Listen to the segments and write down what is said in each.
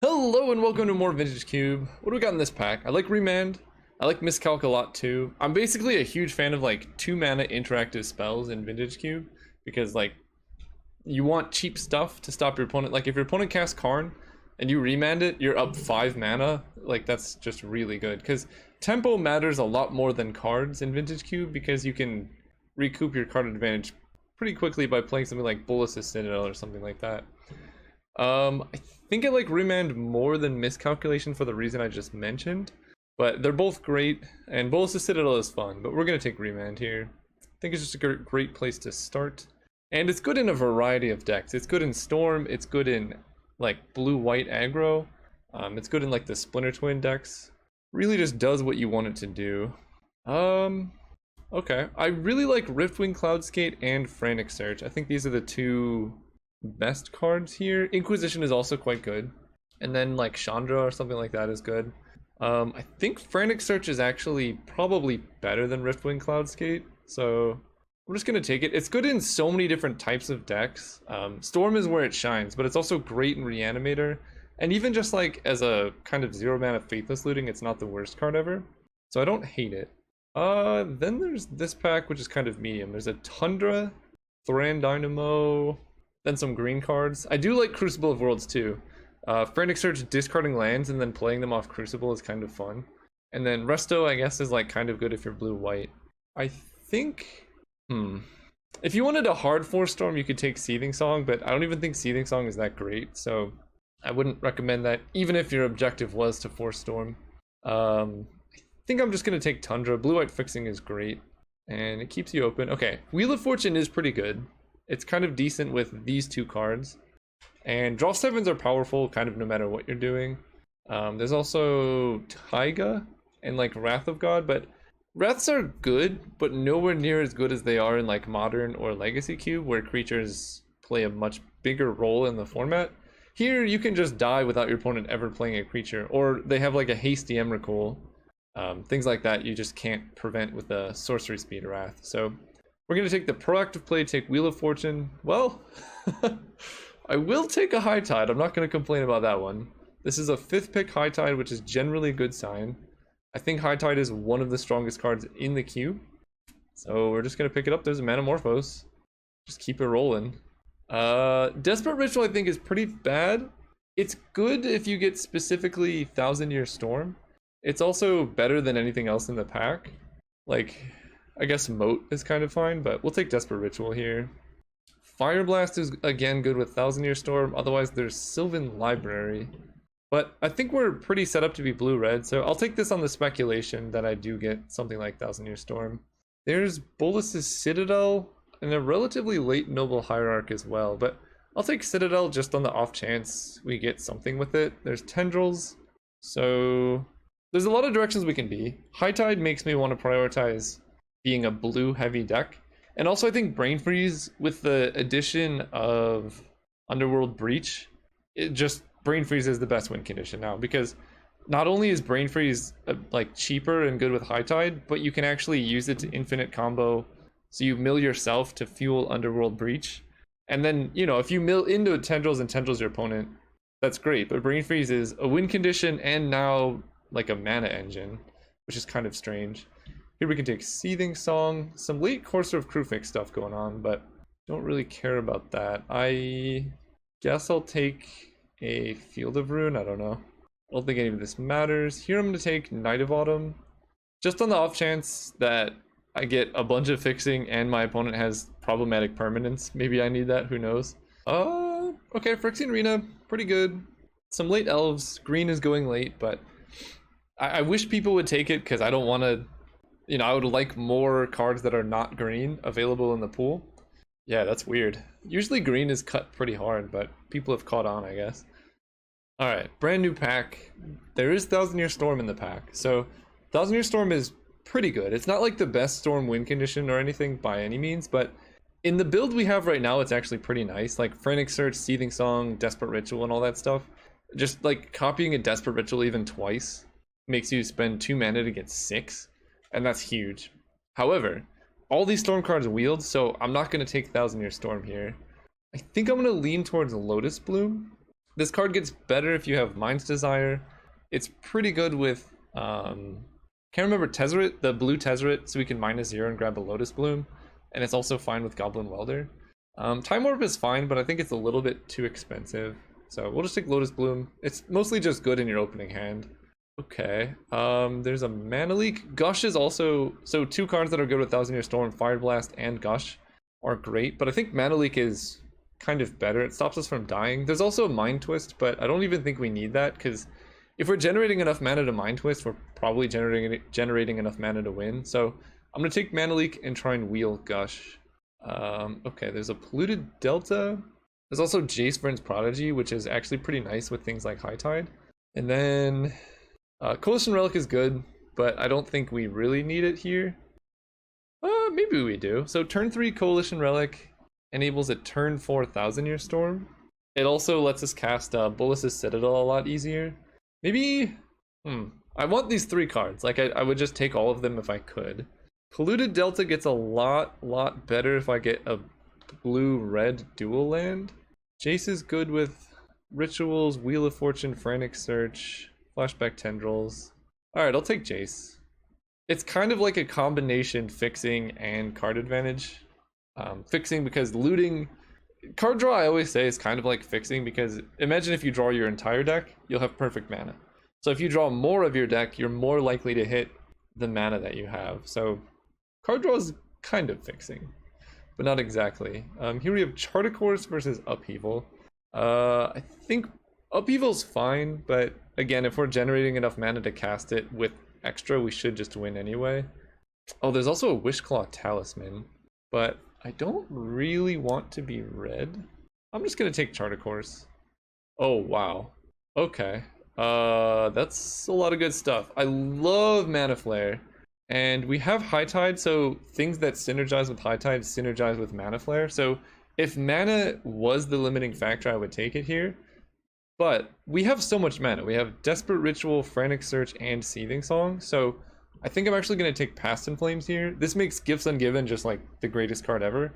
Hello and welcome to more Vintage Cube. What do we got in this pack? I like Remand. I like Miscalc a lot too. I'm basically a huge fan of like 2-mana interactive spells in Vintage Cube because like you want cheap stuff to stop your opponent. Like if your opponent casts Karn and you remand it, you're up 5 mana. Like that's just really good because tempo matters a lot more than cards in Vintage Cube because you can recoup your card advantage pretty quickly by playing something like Bolas's Citadel or something like that. I think I like Remand more than Miscalculation for the reason I just mentioned, but they're both great, and Bolas's Citadel is fun, but we're going to take Remand here. I think it's just a great place to start, and it's good in a variety of decks. It's good in Storm, it's good in like blue-white aggro, it's good in like the Splinter Twin decks. Really just does what you want it to do. Okay, I really like Riftwing Cloudskate and Frantic Search. I think these are the two best cards here. Inquisition is also quite good, and then like Chandra or something like that is good. I think Frantic Search is actually probably better than Riftwing Cloudskate, so I'm just gonna take it. It's good in so many different types of decks. Storm is where it shines, but it's also great in Reanimator, and even just like as a kind of 0-mana Faithless Looting, it's not the worst card ever, so I don't hate it. Then there's this pack, which is kind of medium. There's a Tundra, Thran Dynamo, then some green cards. I do like Crucible of Worlds too. Frantic Search discarding lands and then playing them off Crucible is kind of fun. And then Resto, I guess, is like kind of good if you're blue-white. I think, if you wanted a hard Force Storm, you could take Seething Song, but I don't even think Seething Song is that great, so I wouldn't recommend that, even if your objective was to Force Storm. I think I'm just gonna take Tundra. Blue-white fixing is great, and it keeps you open. Okay, Wheel of Fortune is pretty good. It's kind of decent with these two cards, and draw 7s are powerful kind of no matter what you're doing. There's also Taiga and like Wrath of God, but Wraths are good, but nowhere near as good as they are in like Modern or Legacy Cube, where creatures play a much bigger role in the format. Here you can just die without your opponent ever playing a creature, or they have like a hasty Emrakul. Things like that you just can't prevent with the Sorcery Speed Wrath. So we're going to take the proactive play, take Wheel of Fortune. Well, I will take a High Tide. I'm not going to complain about that one. This is a 5th pick High Tide, which is generally a good sign. I think High Tide is one of the strongest cards in the queue. So we're just going to pick it up. There's a Manamorphose. Just keep it rolling. Desperate Ritual, I think, is pretty bad. It's good if you get specifically 1000 Year Storm. It's also better than anything else in the pack. Like, I guess Moat is kind of fine, but we'll take Desperate Ritual here. Fire Blast is again good with 1000 Year Storm. Otherwise there's Sylvan Library, but I think we're pretty set up to be blue-red, so I'll take this on the speculation that I do get something like 1000 Year Storm. There's Bolas's Citadel and a relatively late Noble Hierarch as well, but I'll take Citadel just on the off chance we get something with it. There's Tendrils, so there's a lot of directions we can be. High Tide makes me want to prioritize being a blue heavy deck, and also I think Brain Freeze with the addition of Underworld Breach, Brain Freeze is the best win condition now, because not only is Brain Freeze like cheaper and good with High Tide, but you can actually use it to infinite combo, so you mill yourself to fuel Underworld Breach, and then you know if you mill into Tendrils and Tendrils your opponent, that's great. But Brain Freeze is a win condition and now like a mana engine, which is kind of strange. Here we can take Seething Song, some late Courser of Krufix stuff going on, but don't really care about that. I guess I'll take a Field of Ruin, I don't know. I don't think any of this matters. Here I'm going to take Night of Autumn, just on the off chance that I get a bunch of fixing and my opponent has problematic permanents. Maybe I need that, who knows. Okay, Phyrexian Arena, pretty good. Some late elves, green is going late, but I wish people would take it because I don't want to. You know, I would like more cards that are not green available in the pool. Yeah, that's weird. Usually green is cut pretty hard, but people have caught on, I guess. Alright, brand new pack. There is 1000 Year Storm in the pack. So 1000 Year Storm is pretty good. It's not like the best Storm win condition or anything by any means, but in the build we have right now, it's actually pretty nice. Like Frantic Search, Seething Song, Desperate Ritual, and all that stuff. Just like copying a Desperate Ritual even twice makes you spend 2 mana to get 6. And that's huge. However, all these Storm cards wield, so I'm not going to take 1000 Year Storm here. I think I'm going to lean towards Lotus Bloom. This card gets better if you have Mind's Desire. It's pretty good with, can't remember, Tezzeret, the blue Tezzeret, so we can -0 and grab a Lotus Bloom. And it's also fine with Goblin Welder. Time Warp is fine, but I think it's a little bit too expensive. So we'll just take Lotus Bloom. It's mostly just good in your opening hand. Okay, there's a Mana Leak. Gush is also, so 2 cards that are good with Thousand Year Storm, Fire Blast and Gush are great, but I think Mana Leak is kind of better. It stops us from dying. There's also a Mind Twist, but I don't even think we need that, because if we're generating enough mana to Mind Twist, we're probably generating enough mana to win. So I'm going to take Mana Leak and try and wheel Gush. Okay, there's a Polluted Delta. There's also Jace Vryn's Prodigy, which is actually pretty nice with things like High Tide. And then Coalition Relic is good, but I don't think we really need it here. Maybe we do. So turn 3 Coalition Relic enables a turn 4 Thousand Year Storm. It also lets us cast Bolas's Citadel a lot easier. Maybe, I want these 3 cards. Like, I would just take all of them if I could. Polluted Delta gets a lot better if I get a blue-red dual land. Jace is good with Rituals, Wheel of Fortune, Frantic Search, Flashback Tendrils. Alright, I'll take Jace. It's kind of like a combination fixing and card advantage. Fixing because looting... Card draw, I always say, is kind of like fixing, because imagine if you draw your entire deck, you'll have perfect mana. So if you draw more of your deck, you're more likely to hit the mana that you have. So card draw is kind of fixing, but not exactly. Here we have Charticourse versus Upheaval. I think Upheaval's fine, but again, if we're generating enough mana to cast it with extra, we should just win anyway. Oh, there's also a Wishclaw Talisman, but I don't really want to be red. I'm just gonna take Charticourse. Oh, wow. Okay. That's a lot of good stuff. I love Mana Flare. And we have High Tide, so things that synergize with High Tide synergize with Mana Flare. So if mana was the limiting factor, I would take it here. But we have so much mana. We have Desperate Ritual, Frantic Search, and Seething Song. So I think I'm actually going to take Past in Flames here. This makes Gifts Ungiven just like the greatest card ever.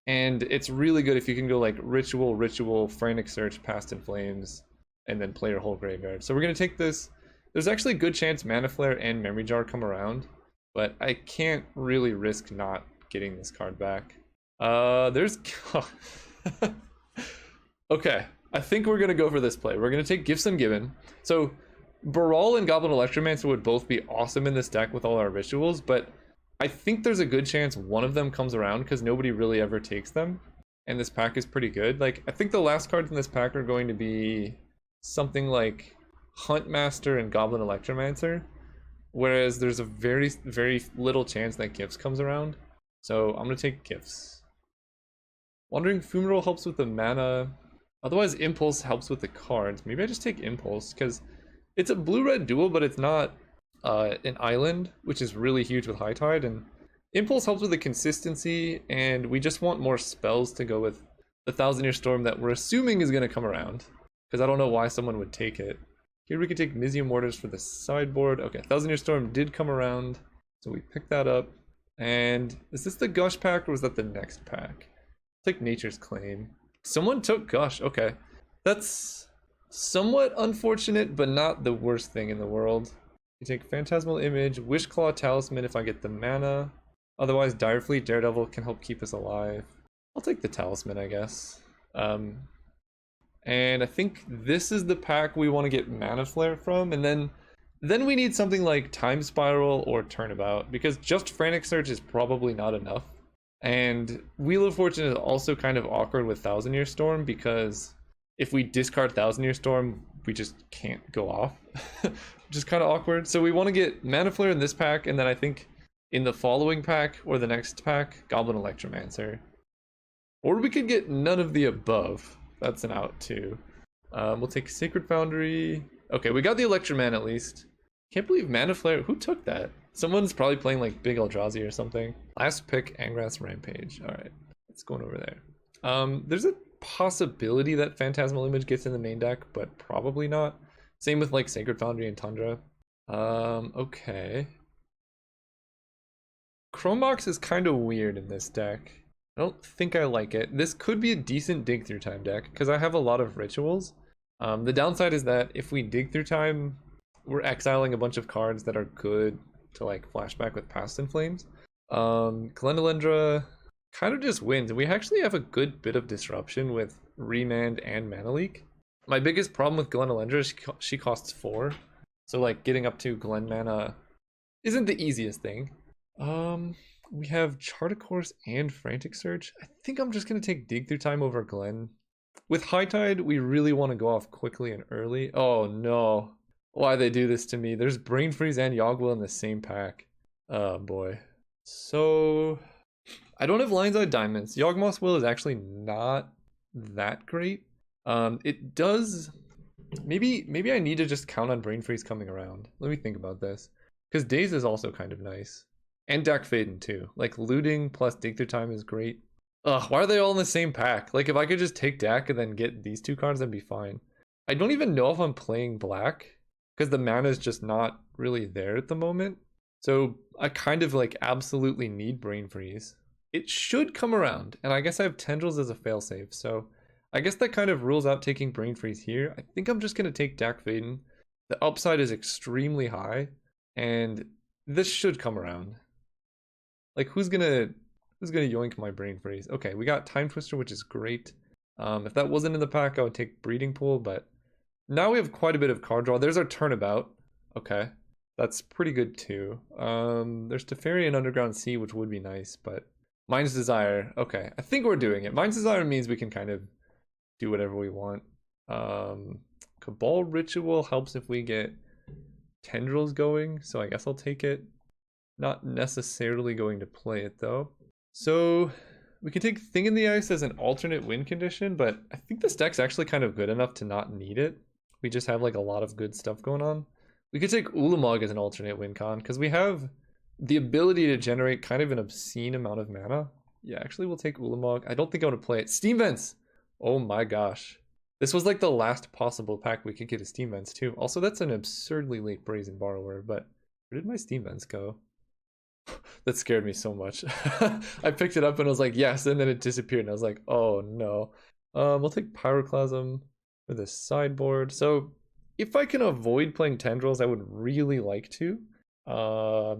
And it's really good if you can go like Ritual, Frantic Search, Past in Flames, and then play your whole graveyard. So we're going to take this. There's actually a good chance Mana Flare and Memory Jar come around, but I can't really risk not getting this card back. There's... Okay, I think we're going to go for this play. We're going to take Gifts Ungiven. So Baral and Goblin Electromancer would both be awesome in this deck with all our rituals, but I think there's a good chance one of them comes around because nobody really ever takes them. And this pack is pretty good. Like, I think the last cards in this pack are going to be something like Huntmaster and Goblin Electromancer, whereas there's a very little chance that Gifts comes around. So I'm going to take Gifts. Wandering Fumarole helps with the mana. Otherwise, Impulse helps with the cards. Maybe I just take Impulse, because it's a blue-red dual, but it's not an island, which is really huge with High Tide. And Impulse helps with the consistency, and we just want more spells to go with the Thousand Year Storm that we're assuming is going to come around, because I don't know why someone would take it. Here we could take Mizzium Mortars for the sideboard. Okay, Thousand Year Storm did come around, so we picked that up. And is this the Gush pack, or was that the next pack? Take Nature's Claim. Someone took Gush. Okay, that's somewhat unfortunate, but not the worst thing in the world. You take Phantasmal Image, Wishclaw Talisman if I get the mana. Otherwise, Direfleet Daredevil can help keep us alive. I'll take the Talisman, I guess. And I think this is the pack we want to get Mana Flare from, and then we need something like Time Spiral or Turnabout, because just Frantic Search is probably not enough. And Wheel of Fortune is also kind of awkward with Thousand Year Storm, because if we discard Thousand Year Storm, we just can't go off, which is kind of awkward. So we want to get Mana Flare in this pack, and then I think in the following pack or the next pack, Goblin Electromancer. Or we could get none of the above. That's an out too. We'll take Sacred Foundry. Okay, we got the Electroman at least. Can't believe Mana Flare. Who took that? Someone's probably playing like Big Eldrazi or something. Last pick, Angrath's Rampage. All right, it's going over there. There's a possibility that Phantasmal Image gets in the main deck, but probably not. Same with like Sacred Foundry and Tundra. Okay. Chromox is kind of weird in this deck. I don't think I like it. This could be a decent dig through time deck because I have a lot of rituals, The downside is that if we dig through time, we're exiling a bunch of cards that are good to like flashback with Past in Flames. Glendalendra kind of just wins. We actually have a good bit of disruption with Remand and Mana Leak. My biggest problem with Glendalendra is she costs 4. So like getting up to Glen mana isn't the easiest thing. We have Chart a Course and Frantic Search. I think I'm just gonna take Dig Through Time over Glen. With High Tide, we really want to go off quickly and early. Oh no. Why they do this to me? There's Brain Freeze and Yogwill in the same pack. Oh boy. So I don't have Lion's Eye Diamonds. Yawgmoth's Will is actually not that great. It does. Maybe I need to just count on Brain Freeze coming around. Let me think about this. Because Daze is also kind of nice. And Dak Faden too. Like looting plus Dig Through Time is great. Ugh, why are they all in the same pack? Like if I could just take Dak and then get these 2 cards, that'd be fine. I don't even know if I'm playing black. Because the mana is just not really there at the moment. So I kind of like absolutely need Brain Freeze. It should come around. And I guess I have Tendrils as a failsafe. So I guess that kind of rules out taking Brain Freeze here. I think I'm just going to take Dak Faden. The upside is extremely high. And this should come around. Like who's gonna yoink my Brain Freeze? Okay, we got Time Twister, which is great. If that wasn't in the pack, I would take Breeding Pool, but now we have quite a bit of card draw. There's our Turnabout. Okay, that's pretty good too. There's Teferi and Underground Sea, which would be nice, but Mind's Desire. Okay, I think we're doing it. Mind's Desire means we can kind of do whatever we want. Cabal Ritual helps if we get Tendrils going, so I guess I'll take it. Not necessarily going to play it though. So we can take Thing in the Ice as an alternate win condition, but I think this deck's actually kind of good enough to not need it. We just have like a lot of good stuff going on. We could take Ulamog as an alternate win con because we have the ability to generate kind of an obscene amount of mana. Yeah, actually we'll take Ulamog. I don't think I want to play it. Steam Vents! Oh my gosh. This was like the last possible pack we could get a Steam Vents too. Also, that's an absurdly late Brazen Borrower, but where did my Steam Vents go? That scared me so much. I picked it up and I was like, yes, and then it disappeared and I was like, oh no. We'll take Pyroclasm for the sideboard. So if I can avoid playing Tendrils, I would really like to.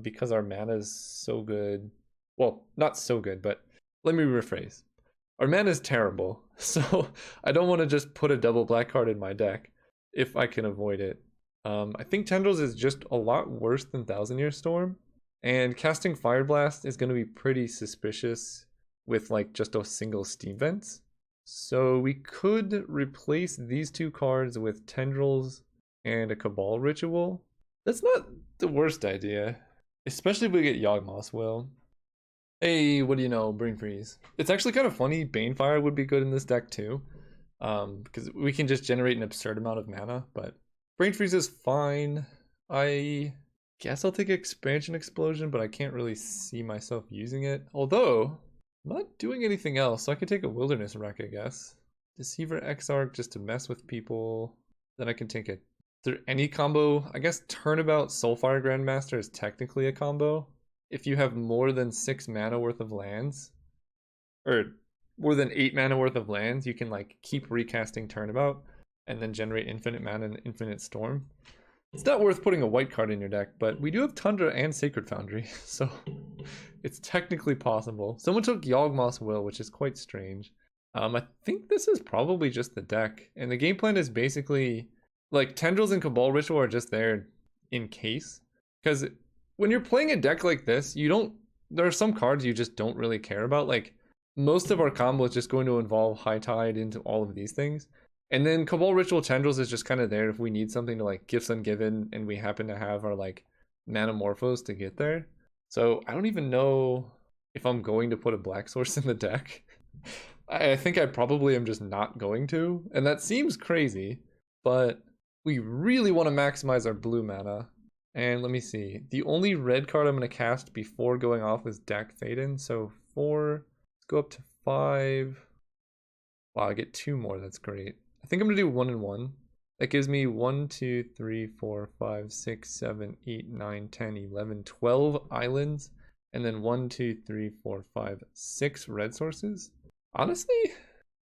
Because our mana is so good. Well, not so good, but let me rephrase. Our mana is terrible, so I don't want to just put a double black card in my deck if I can avoid it. I think Tendrils is just a lot worse than Thousand Year Storm. And casting Fire Blast is going to be pretty suspicious with like just a single Steam Vents. So we could replace these 2 cards with Tendrils and a Cabal Ritual. That's not the worst idea, especially if we get Yawgmoth's Will. Hey, what do you know, Brain Freeze. It's actually kind of funny, Banefire would be good in this deck too. Because we can just generate an absurd amount of mana, but Brain Freeze is fine. I guess I'll take Expansion Explosion, but I can't really see myself using it. Although, I'm not doing anything else, so I could take a Wilderness Wreck, I guess. Deceiver Exarch just to mess with people. Then I can take it. Is there any combo? I guess Turnabout Soulfire Grandmaster is technically a combo. If you have more than 6 mana worth of lands, or more than 8 mana worth of lands, you can like keep recasting Turnabout and then generate infinite mana and infinite storm. It's not worth putting a white card in your deck, but we do have Tundra and Sacred Foundry, so it's technically possible. Someone took Yawgmoth's Will, which is quite strange. I think this is probably just the deck, and the game plan is basically like Tendrils and Cabal Ritual are just there in case. Because when you're playing a deck like this, there are some cards you just don't really care about. Like most of our combo is just going to involve High Tide into all of these things. And then Cabal Ritual Tendrils is just kind of there if we need something to like Gifts Ungiven and we happen to have our like Manamorphose to get there. So I don't even know if I'm going to put a black source in the deck. I think I probably am just not going to. And that seems crazy, but we really want to maximize our blue mana. And let me see. The only red card I'm going to cast before going off is Dak Faden. So 4, let's go up to 5. Wow, I get 2 more. That's great. I think I'm going to do 1 and 1. That gives me 1, 2, 3, 4, 5, 6, 7, 8, 9, 10, 11, 12 islands. And then 1, 2, 3, 4, 5, 6 red sources. Honestly, I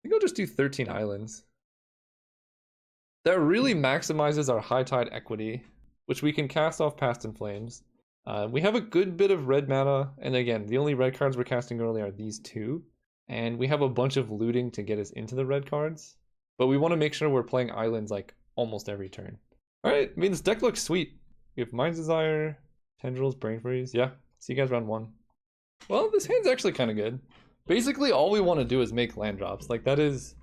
think I'll just do 13 islands. That really maximizes our High Tide equity, which we can cast off Past in Flames. We have a good bit of red mana, and again, the only red cards we're casting early are these two. And we have a bunch of looting to get us into the red cards. But we want to make sure we're playing islands like almost every turn. Alright, I mean, this deck looks sweet. We have Mind's Desire, Tendrils, Brain Freeze. Yeah, see you guys round 1. Well, this hand's actually kind of good. Basically, all we want to do is make land drops. Like, that is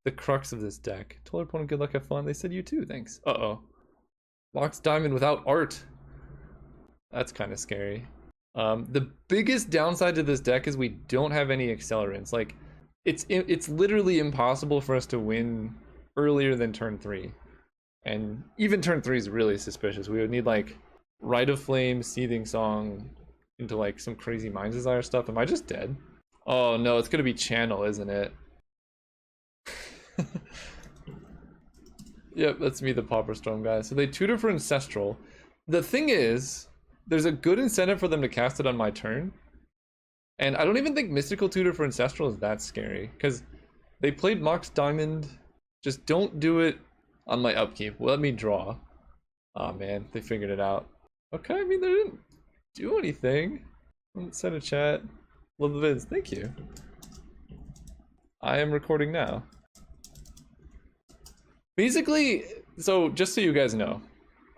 the crux of this deck. Told our opponent good luck, have fun. They said you too, thanks. Uh-oh. Mox Diamond without art. That's kind of scary. The biggest downside to this deck is we don't have any accelerants. Like, it's literally impossible for us to win earlier than turn 3. And even turn 3 is really suspicious. We would need, like, Rite of Flame, Seething Song, into, like, some crazy Mind's Desire stuff. Am I just dead? Oh, no, it's gonna be Channel, isn't it? Yep, that's me, the Pauper Storm guy. So they tutor for Ancestral. The thing is, there's a good incentive for them to cast it on my turn. And I don't even think Mystical Tutor for Ancestral is that scary. Because they played Mox Diamond. Just don't do it on my upkeep. Let me draw. Oh man, they figured it out. Okay, I mean, they didn't do anything. Send a chat. Love the vids. Thank you. I am recording now. Basically, so just so you guys know,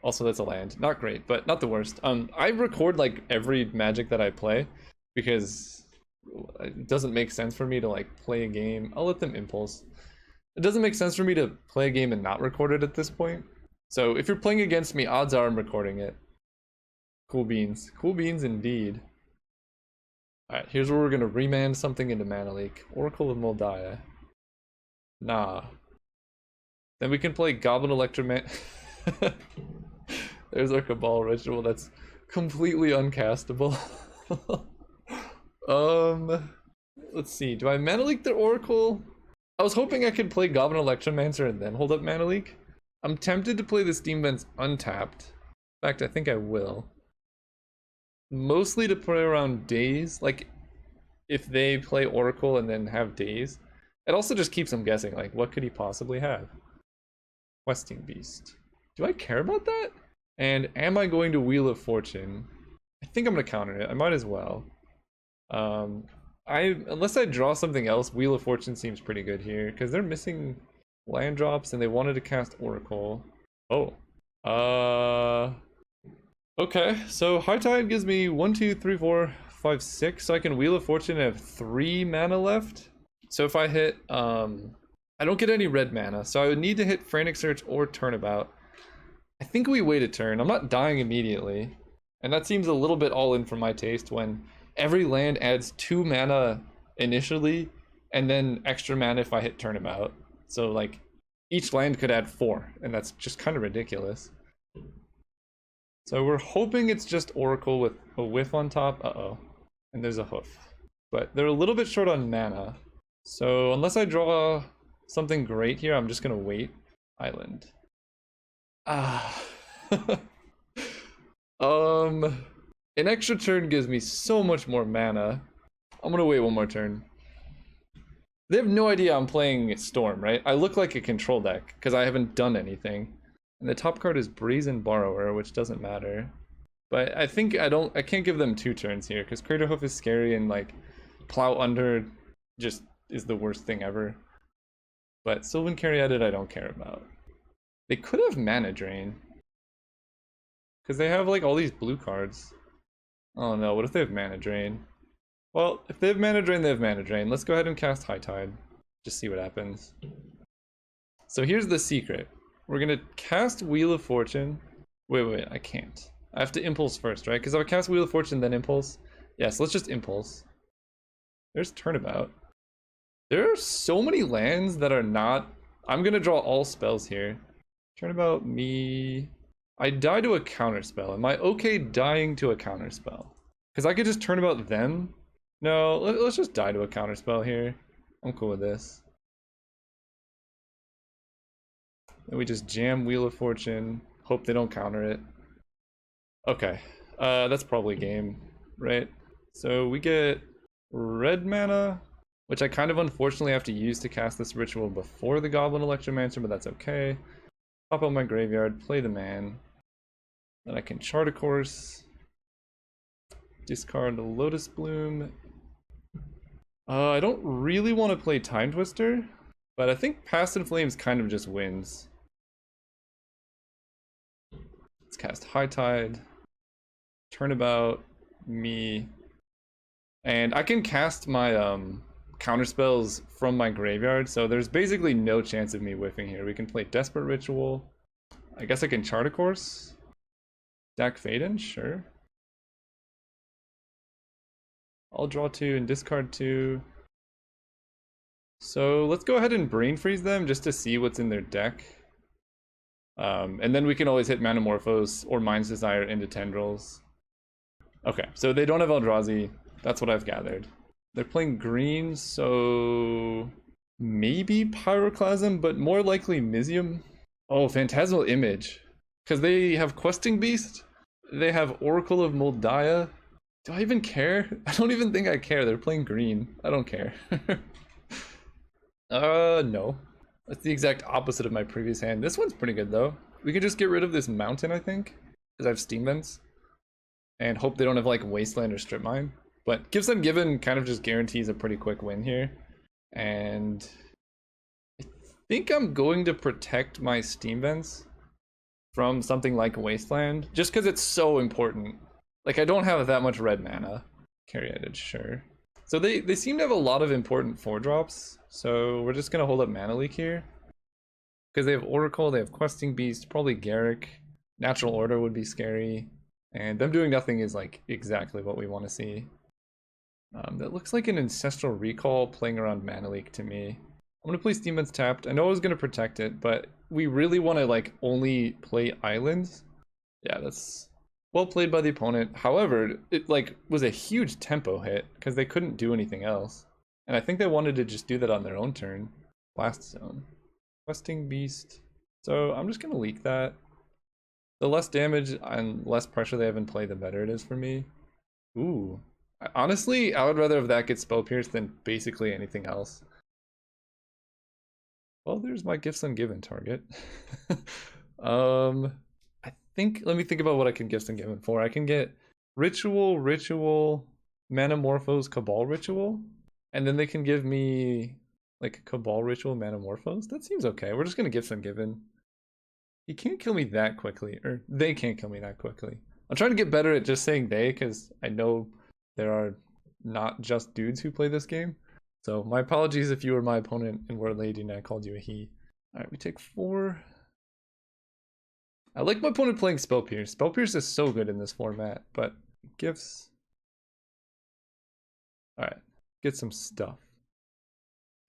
also that's a land, not great, but not the worst. I record like every Magic that I play because it doesn't make sense for me to like play a game. I'll let them impulse. It doesn't make sense for me to play a game and not record it at this point. So if you're playing against me, odds are I'm recording it. Cool beans. Cool beans indeed. Alright, here's where we're gonna remand something into Mana Leak. Oracle of Moldiah. Nah. Then we can play Goblin Electroman. There's our Cabal Ritual that's completely uncastable. Let's see. Do I Mana Leak the Oracle? I was hoping I could play Goblin Electromancer and then hold up Mana Leak. I'm tempted to play the Steam Vents untapped. In fact, I think I will. Mostly to play around Daze. Like, if they play Oracle and then have Daze. It also just keeps them guessing, like, what could he possibly have? Questing Beast. Do I care about that? And am I going to Wheel of Fortune? I think I'm going to counter it. I might as well. Unless I draw something else, Wheel of Fortune seems pretty good here. Because they're missing land drops and they wanted to cast Oracle. Oh. Okay, so High Tide gives me 1, 2, 3, 4, 5, 6. So I can Wheel of Fortune and have 3 mana left. So if I hit, I don't get any red mana, so I would need to hit Frantic Search or Turnabout. I think we wait a turn. I'm not dying immediately. And that seems a little bit all in for my taste when every land adds 2 mana initially, and then extra mana if I hit Turnabout. So like, each land could add 4, and that's just kind of ridiculous. So we're hoping it's just Oracle with a whiff on top. Uh-oh. And there's a hoof. But they're a little bit short on mana. So unless I draw something great here, I'm just gonna wait. Island. Ah. An extra turn gives me so much more mana. I'm gonna wait one more turn. They have no idea I'm playing Storm, right? I look like a control deck because I haven't done anything. And the top card is Brazen Borrower, which doesn't matter. But I think I can't give them 2 turns here because Craterhoof is scary and like Plow Under just is the worst thing ever. But Sylvan Caryatid I don't care about. They could have Mana Drain. Because they have like all these blue cards. Oh no, what if they have Mana Drain? Well, if they have Mana Drain, they have Mana Drain. Let's go ahead and cast High Tide. Just see what happens. So here's the secret. We're gonna cast Wheel of Fortune. Wait, I can't. I have to Impulse first, right? Because if I cast Wheel of Fortune, then Impulse. Yeah, so let's just Impulse. There's Turnabout. There are so many lands that are not... I'm gonna draw all spells here. Turnabout me... I die to a counterspell. Am I okay dying to a counterspell? Because I could just Turnabout them. No, let's just die to a counterspell here. I'm cool with this. And we just jam Wheel of Fortune. Hope they don't counter it. Okay. That's probably game, right? So we get red mana, which I kind of unfortunately have to use to cast this ritual before the Goblin Electromancer, but that's okay. Pop out my graveyard, play the man. Then I can chart a course. Discard the Lotus Bloom. I don't really want to play Time Twister, but I think Past in Flames kind of just wins. Let's cast High Tide. Turnabout, me. And I can cast my counter spells from my graveyard, so there's basically no chance of me whiffing here. We can play Desperate Ritual. I guess I can chart a course. Stack Faden, sure. I'll draw 2 and discard 2. So let's go ahead and Brain Freeze them just to see what's in their deck. And then we can always hit Manamorphose or Mind's Desire into Tendrils. Okay, so they don't have Eldrazi. That's what I've gathered. They're playing green, so maybe Pyroclasm, but more likely Mizium. Oh, Phantasmal Image. Because they have Questing Beast. They have Oracle of Moldiah. Do I even care? I don't even think I care. They're playing green. I don't care. No. That's the exact opposite of my previous hand. This one's pretty good, though. We could just get rid of this mountain, I think. Because I have Steam Vents. And hope they don't have, like, Wasteland or Strip Mine. But Gifts Ungiven kind of just guarantees a pretty quick win here. And I think I'm going to protect my Steam Vents from something like Wasteland. Just because it's so important. Like, I don't have that much red mana. Caryatid, sure. So they seem to have a lot of important 4-drops. So we're just going to hold up Mana Leak here. Because they have Oracle, they have Questing Beast, probably Garruk. Natural Order would be scary. And them doing nothing is like exactly what we want to see. That looks like an Ancestral Recall playing around Mana Leak to me. I'm going to play Steam Vents tapped. I know I was going to protect it, but we really want to like only play islands. Yeah, that's well played by the opponent. However, it like was a huge tempo hit because they couldn't do anything else. And I think they wanted to just do that on their own turn. Blast Zone. Questing Beast. So I'm just going to leak that. The less damage and less pressure they have in play, the better it is for me. Ooh. Honestly, I would rather have that get Spell Pierce than basically anything else. Well, there's my Gifts Ungiven target. I think, let me think about what I can Gifts Ungiven for. I can get Ritual, Manamorphose, Cabal Ritual, and then they can give me like Cabal Ritual, Manamorphose. That seems okay. We're just gonna Gifts Ungiven. He can't kill me that quickly, or they can't kill me that quickly. I'm trying to get better at just saying they, because I know there are not just dudes who play this game. So my apologies if you were my opponent and were a lady and I called you a he. Alright, we take 4. I like my opponent playing Spell Pierce. Spell Pierce is so good in this format, but gifts. Alright, get some stuff.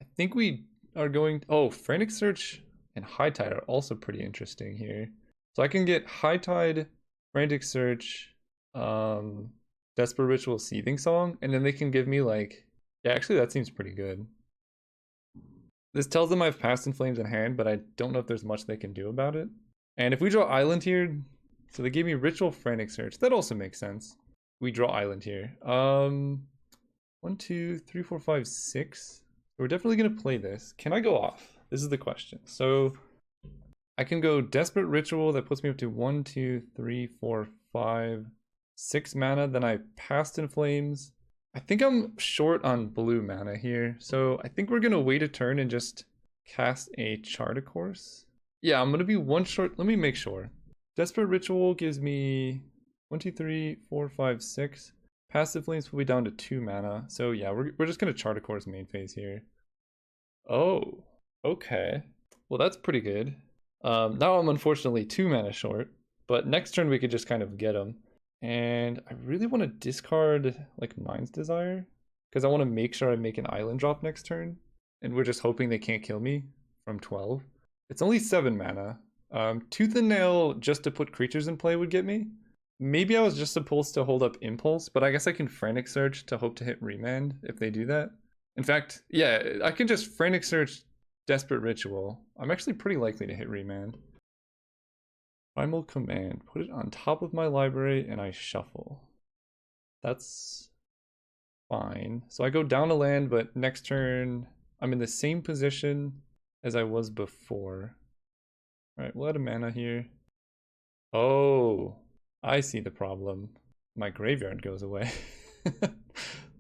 I think we are going... Oh, Frantic Search and High Tide are also pretty interesting here. So I can get High Tide, Frantic Search, Desperate Ritual, Seething Song, and then they can give me like... Yeah, actually that seems pretty good. This tells them I have Past in Flames in hand, but I don't know if there's much they can do about it. And if we draw Island here, so they gave me Ritual, Frantic Search, that also makes sense. We draw Island here. 1, 2, 3, 4, 5, 6. We're definitely gonna play this. Can I go off? This is the question. So I can go Desperate Ritual, that puts me up to 1, 2, 3, 4, 5, 6 mana. Then I Past in Flames. I think I'm short on blue mana here, so I think we're gonna wait a turn and just cast a Chart a Course. Yeah, I'm gonna be 1 short. Let me make sure. Desperate Ritual gives me 1, 2, 3, 4, 5, 6. Passive Flames will be down to 2 mana. So yeah, we're just gonna Chart a Course main phase here. Oh, okay. Well, that's pretty good. Now I'm unfortunately 2 mana short, but next turn we could just kind of get them. And I really want to discard like Mind's Desire because I want to make sure I make an island drop next turn. And we're just hoping they can't kill me from 12. It's only 7 mana. Tooth and Nail just to put creatures in play would get me. Maybe I was just supposed to hold up Impulse, but I guess I can Frantic Search to hope to hit Remand if they do that. In fact, yeah, I can just Frantic Search, Desperate Ritual. I'm actually pretty likely to hit Remand. Primal Command, put it on top of my library and I shuffle. That's fine. So I go down a land, but next turn I'm in the same position as I was before. Alright, we'll add a mana here. Oh, I see the problem. My graveyard goes away.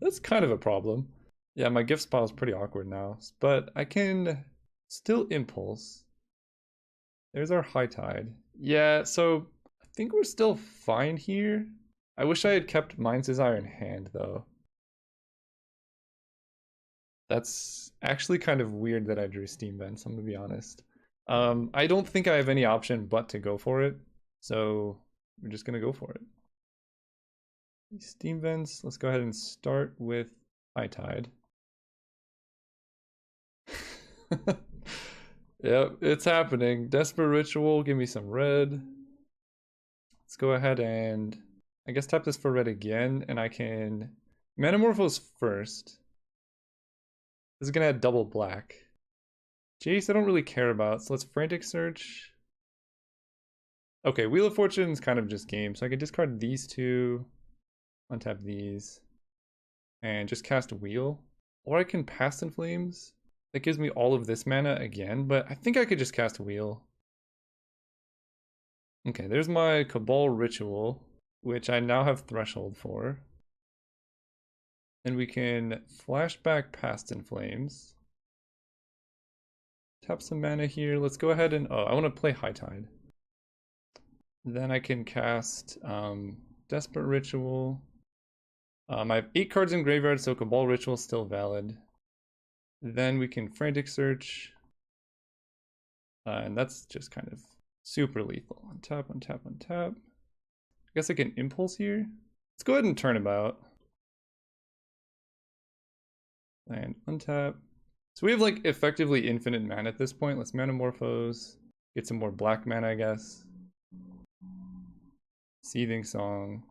That's kind of a problem. Yeah, my gifts pile is pretty awkward now, but I can still impulse. There's our high tide. Yeah, so I think we're still fine here. I wish I had kept Mind's Desire in hand though. That's actually kind of weird that I drew Steam Vents, I'm gonna be honest. I don't think I have any option but to go for it, so we're just gonna go for it. Steam Vents, let's go ahead and start with High Tide. Yep, it's happening. Desperate Ritual, give me some red. Let's go ahead and I guess tap this for red again, and I can Manamorphose first. This is gonna add double black. Jace, I don't really care about, so let's Frantic Search. Okay, Wheel of Fortune is kind of just game, so I can discard these two, untap these, and just cast Wheel. Or I can Past in Flames. That gives me all of this mana again, but I think I could just cast Wheel. Okay, there's my Cabal Ritual, which I now have Threshold for. And we can flashback Past in Flames. Tap some mana here. Let's go ahead and... Oh, I want to play High Tide. Then I can cast Desperate Ritual. I have 8 cards in graveyard, so Cabal Ritual is still valid. Then we can Frantic Search. And that's just kind of super lethal. Untap, untap, untap. I guess I can Impulse here. Let's go ahead and Turnabout. And untap. So we have like effectively infinite mana at this point. Let's Manamorphose. Get some more black mana, I guess. Seething Song.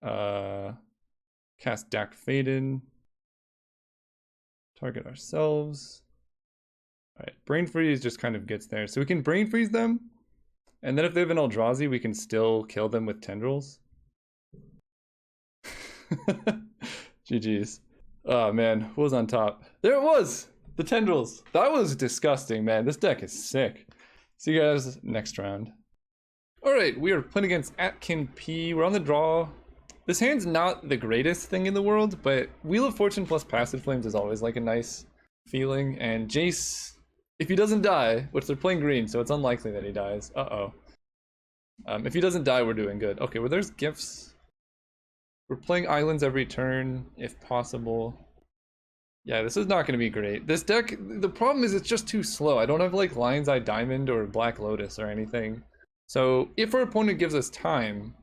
Cast Dak Faden. Target ourselves. Alright, Brain Freeze just kind of gets there. So we can Brain Freeze them. And then if they have an Eldrazi, we can still kill them with Tendrils. GG's. Oh man, who was on top? There it was! The Tendrils. That was disgusting, man. This deck is sick. See you guys next round. Alright, we are playing against Atkin P. We're on the draw. This hand's not the greatest thing in the world, but Wheel of Fortune plus Passive Flames is always like a nice feeling. And Jace, if he doesn't die, which they're playing green, so it's unlikely that he dies. Uh-oh. If he doesn't die, we're doing good. Okay, well there's gifts. We're playing islands every turn, if possible. Yeah, this is not going to be great. This deck, the problem is it's just too slow. I don't have like Lion's Eye Diamond or Black Lotus or anything. So if our opponent gives us time,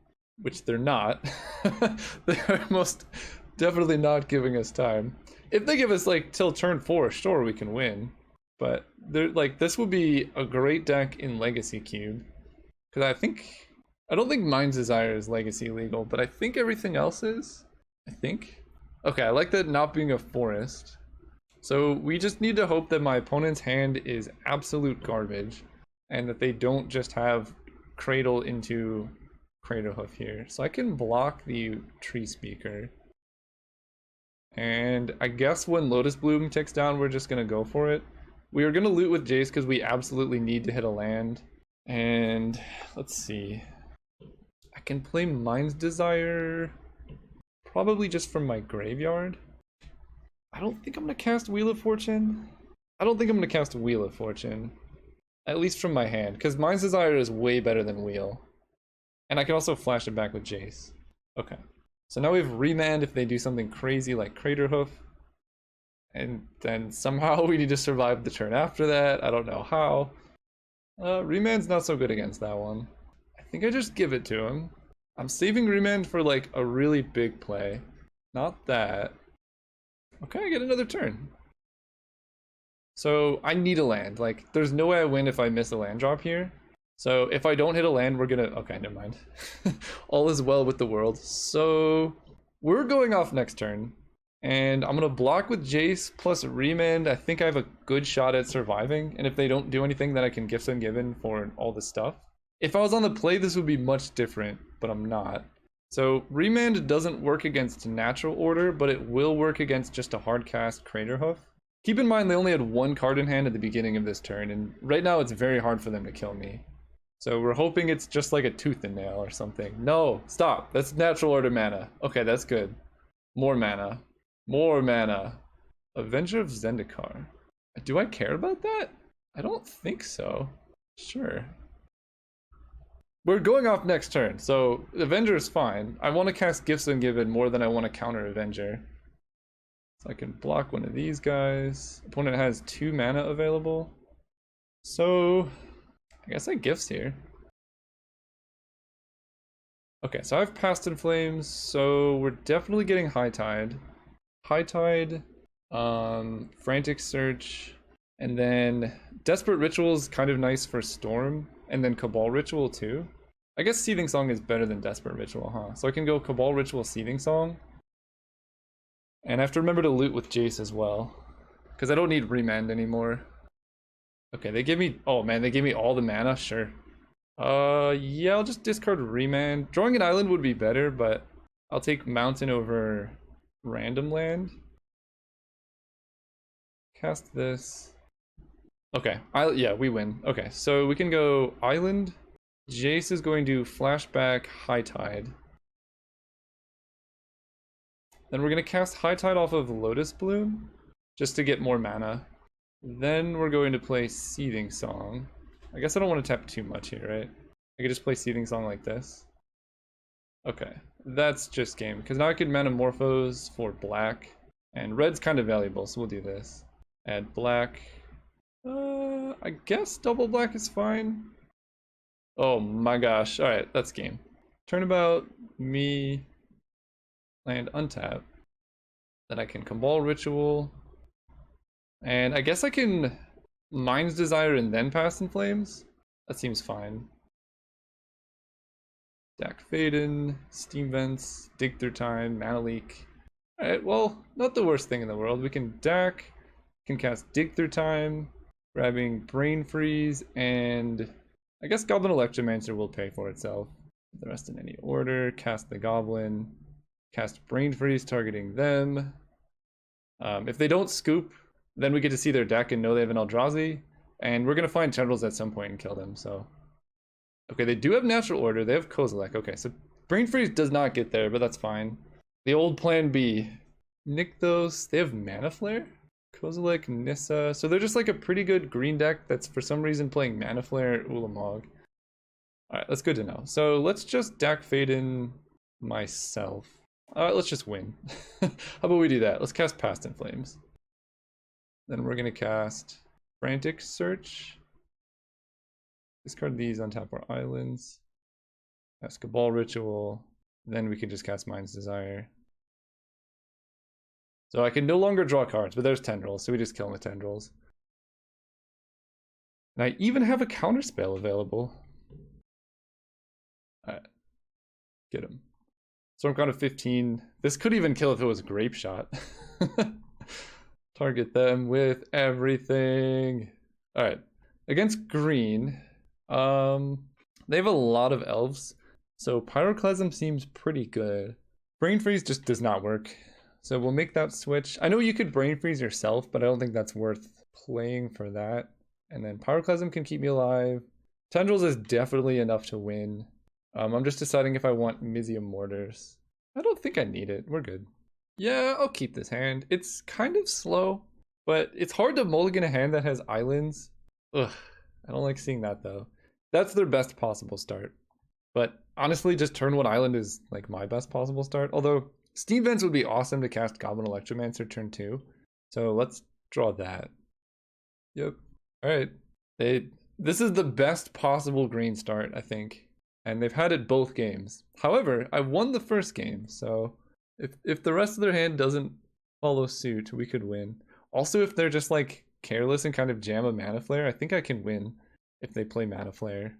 which they're not, they are most definitely not giving us time. If they give us like till turn 4, sure, we can win. But they're like, this would be a great deck in Legacy Cube. Because I don't think Mind's Desire is Legacy legal, but I think everything else is. I think. Okay, I like that not being a forest. So we just need to hope that my opponent's hand is absolute garbage. And that they don't just have Cradle into Craterhoof here. So I can block the Tree Speaker. And I guess when Lotus Bloom ticks down, we're just going to go for it. We are going to loot with Jace because we absolutely need to hit a land. And let's see. I can play Mind's Desire probably just from my graveyard. I don't think I'm going to cast Wheel of Fortune. I don't think I'm going to cast Wheel of Fortune. At least from my hand, because Mind's Desire is way better than Wheel. And I can also flash it back with Jace. Okay. So now we have Remand if they do something crazy like Craterhoof. And then somehow we need to survive the turn after that. I don't know how. Remand's not so good against that one. I think I just give it to him. I'm saving Remand for like a really big play. Not that. Okay, I get another turn. So I need a land. Like, there's no way I win if I miss a land drop here. So if I don't hit a land, we're gonna... Okay, never mind. All is well with the world. So we're going off next turn. And I'm gonna block with Jace plus Remand. I think I have a good shot at surviving. And if they don't do anything, then I can Gifts Ungiven for all this stuff. If I was on the play, this would be much different, but I'm not. So Remand doesn't work against natural order, but it will work against just a hard cast Craterhoof. Keep in mind they only had one card in hand at the beginning of this turn, and right now it's very hard for them to kill me. So we're hoping it's just like a tooth and nail or something. No, stop. That's natural order mana. Okay, that's good. More mana. More mana. Avenger of Zendikar. Do I care about that? I don't think so. Sure. We're going off next turn, so Avenger is fine. I want to cast Gifts Ungiven more than I want to counter Avenger. So I can block one of these guys. Opponent has 2 mana available. So I guess I Gifts here. Okay, so I've Past in Flames, so we're definitely getting High Tide. High Tide, Frantic Search, and then Desperate Ritual is kind of nice for Storm, and then Cabal Ritual too. I guess Seething Song is better than Desperate Ritual, huh? So I can go Cabal Ritual, Seething Song. And I have to remember to loot with Jace as well, because I don't need Remand anymore. Okay, they give me, oh man, they gave me all the mana, sure. Yeah, I'll just discard Remand. Drawing an island would be better, but I'll take Mountain over Random Land. Cast this. Okay, yeah, we win. Okay, so we can go Island. Jace is going to flashback High Tide. Then we're going to cast High Tide off of Lotus Bloom, just to get more mana. Then we're going to play Seething Song. I guess I don't want to tap too much here, right? I could just play Seething Song like this. Okay, that's just game, because now I could Manamorphose for black, and red's kind of valuable, so we'll do this. Add black. I guess double black is fine. Oh my gosh, alright, that's game. Turnabout, me, land untap. Then I can Cabal Ritual. And I guess I can Mind's Desire and then Past in Flames. That seems fine. Dak Faden, Steam Vents, Dig Through Time, Mana Leak. Alright, well, not the worst thing in the world. We can Dak, can cast Dig Through Time, grabbing Brain Freeze, and I guess Goblin Electromancer will pay for itself. The rest in any order. Cast the Goblin, cast Brain Freeze targeting them. If they don't scoop, then we get to see their deck and know they have an Eldrazi, and we're gonna find Tendrils at some point and kill them, so. Okay, they do have Natural Order, they have Kozilek. Okay, so Brain Freeze does not get there, but that's fine. The old plan B. Nykthos, they have Mana Flare? Kozilek, Nissa, so they're just like a pretty good green deck that's for some reason playing Mana Flare, Ulamog. Alright, that's good to know. So let's just Dak Faden myself. Let's just win. How about we do that? Let's cast Past in Flames. Then we're gonna cast Frantic Search. Discard these, untap our islands. Cast Cabal Ritual. Then we can just cast Mind's Desire. So I can no longer draw cards, but there's Tendrils, so we just kill the Tendrils. And I even have a counterspell available. Alright. Get him. Stormcrown of 15. This could even kill if it was Grape Shot. Target them with everything. Alright. Against green, they have a lot of elves, so Pyroclasm seems pretty good. Brain Freeze just does not work, so we'll make that switch. I know you could Brain Freeze yourself, but I don't think that's worth playing for that. And then Pyroclasm can keep me alive. Tendrils is definitely enough to win. I'm just deciding if I want Mizzium Mortars. I don't think I need it. We're good. Yeah, I'll keep this hand. It's kind of slow, but it's hard to mulligan a hand that has islands. Ugh, I don't like seeing that though. That's their best possible start. But honestly, just turn 1 island is like my best possible start. Although Steam Vents would be awesome to cast Goblin Electromancer turn 2. So let's draw that. Yep. Alright. This is the best possible green start, I think. And they've had it both games. However, I won the first game, so if the rest of their hand doesn't follow suit, we could win. Also, if they're just like careless and kind of jam a Mana Flare, I think I can win if they play Mana Flare.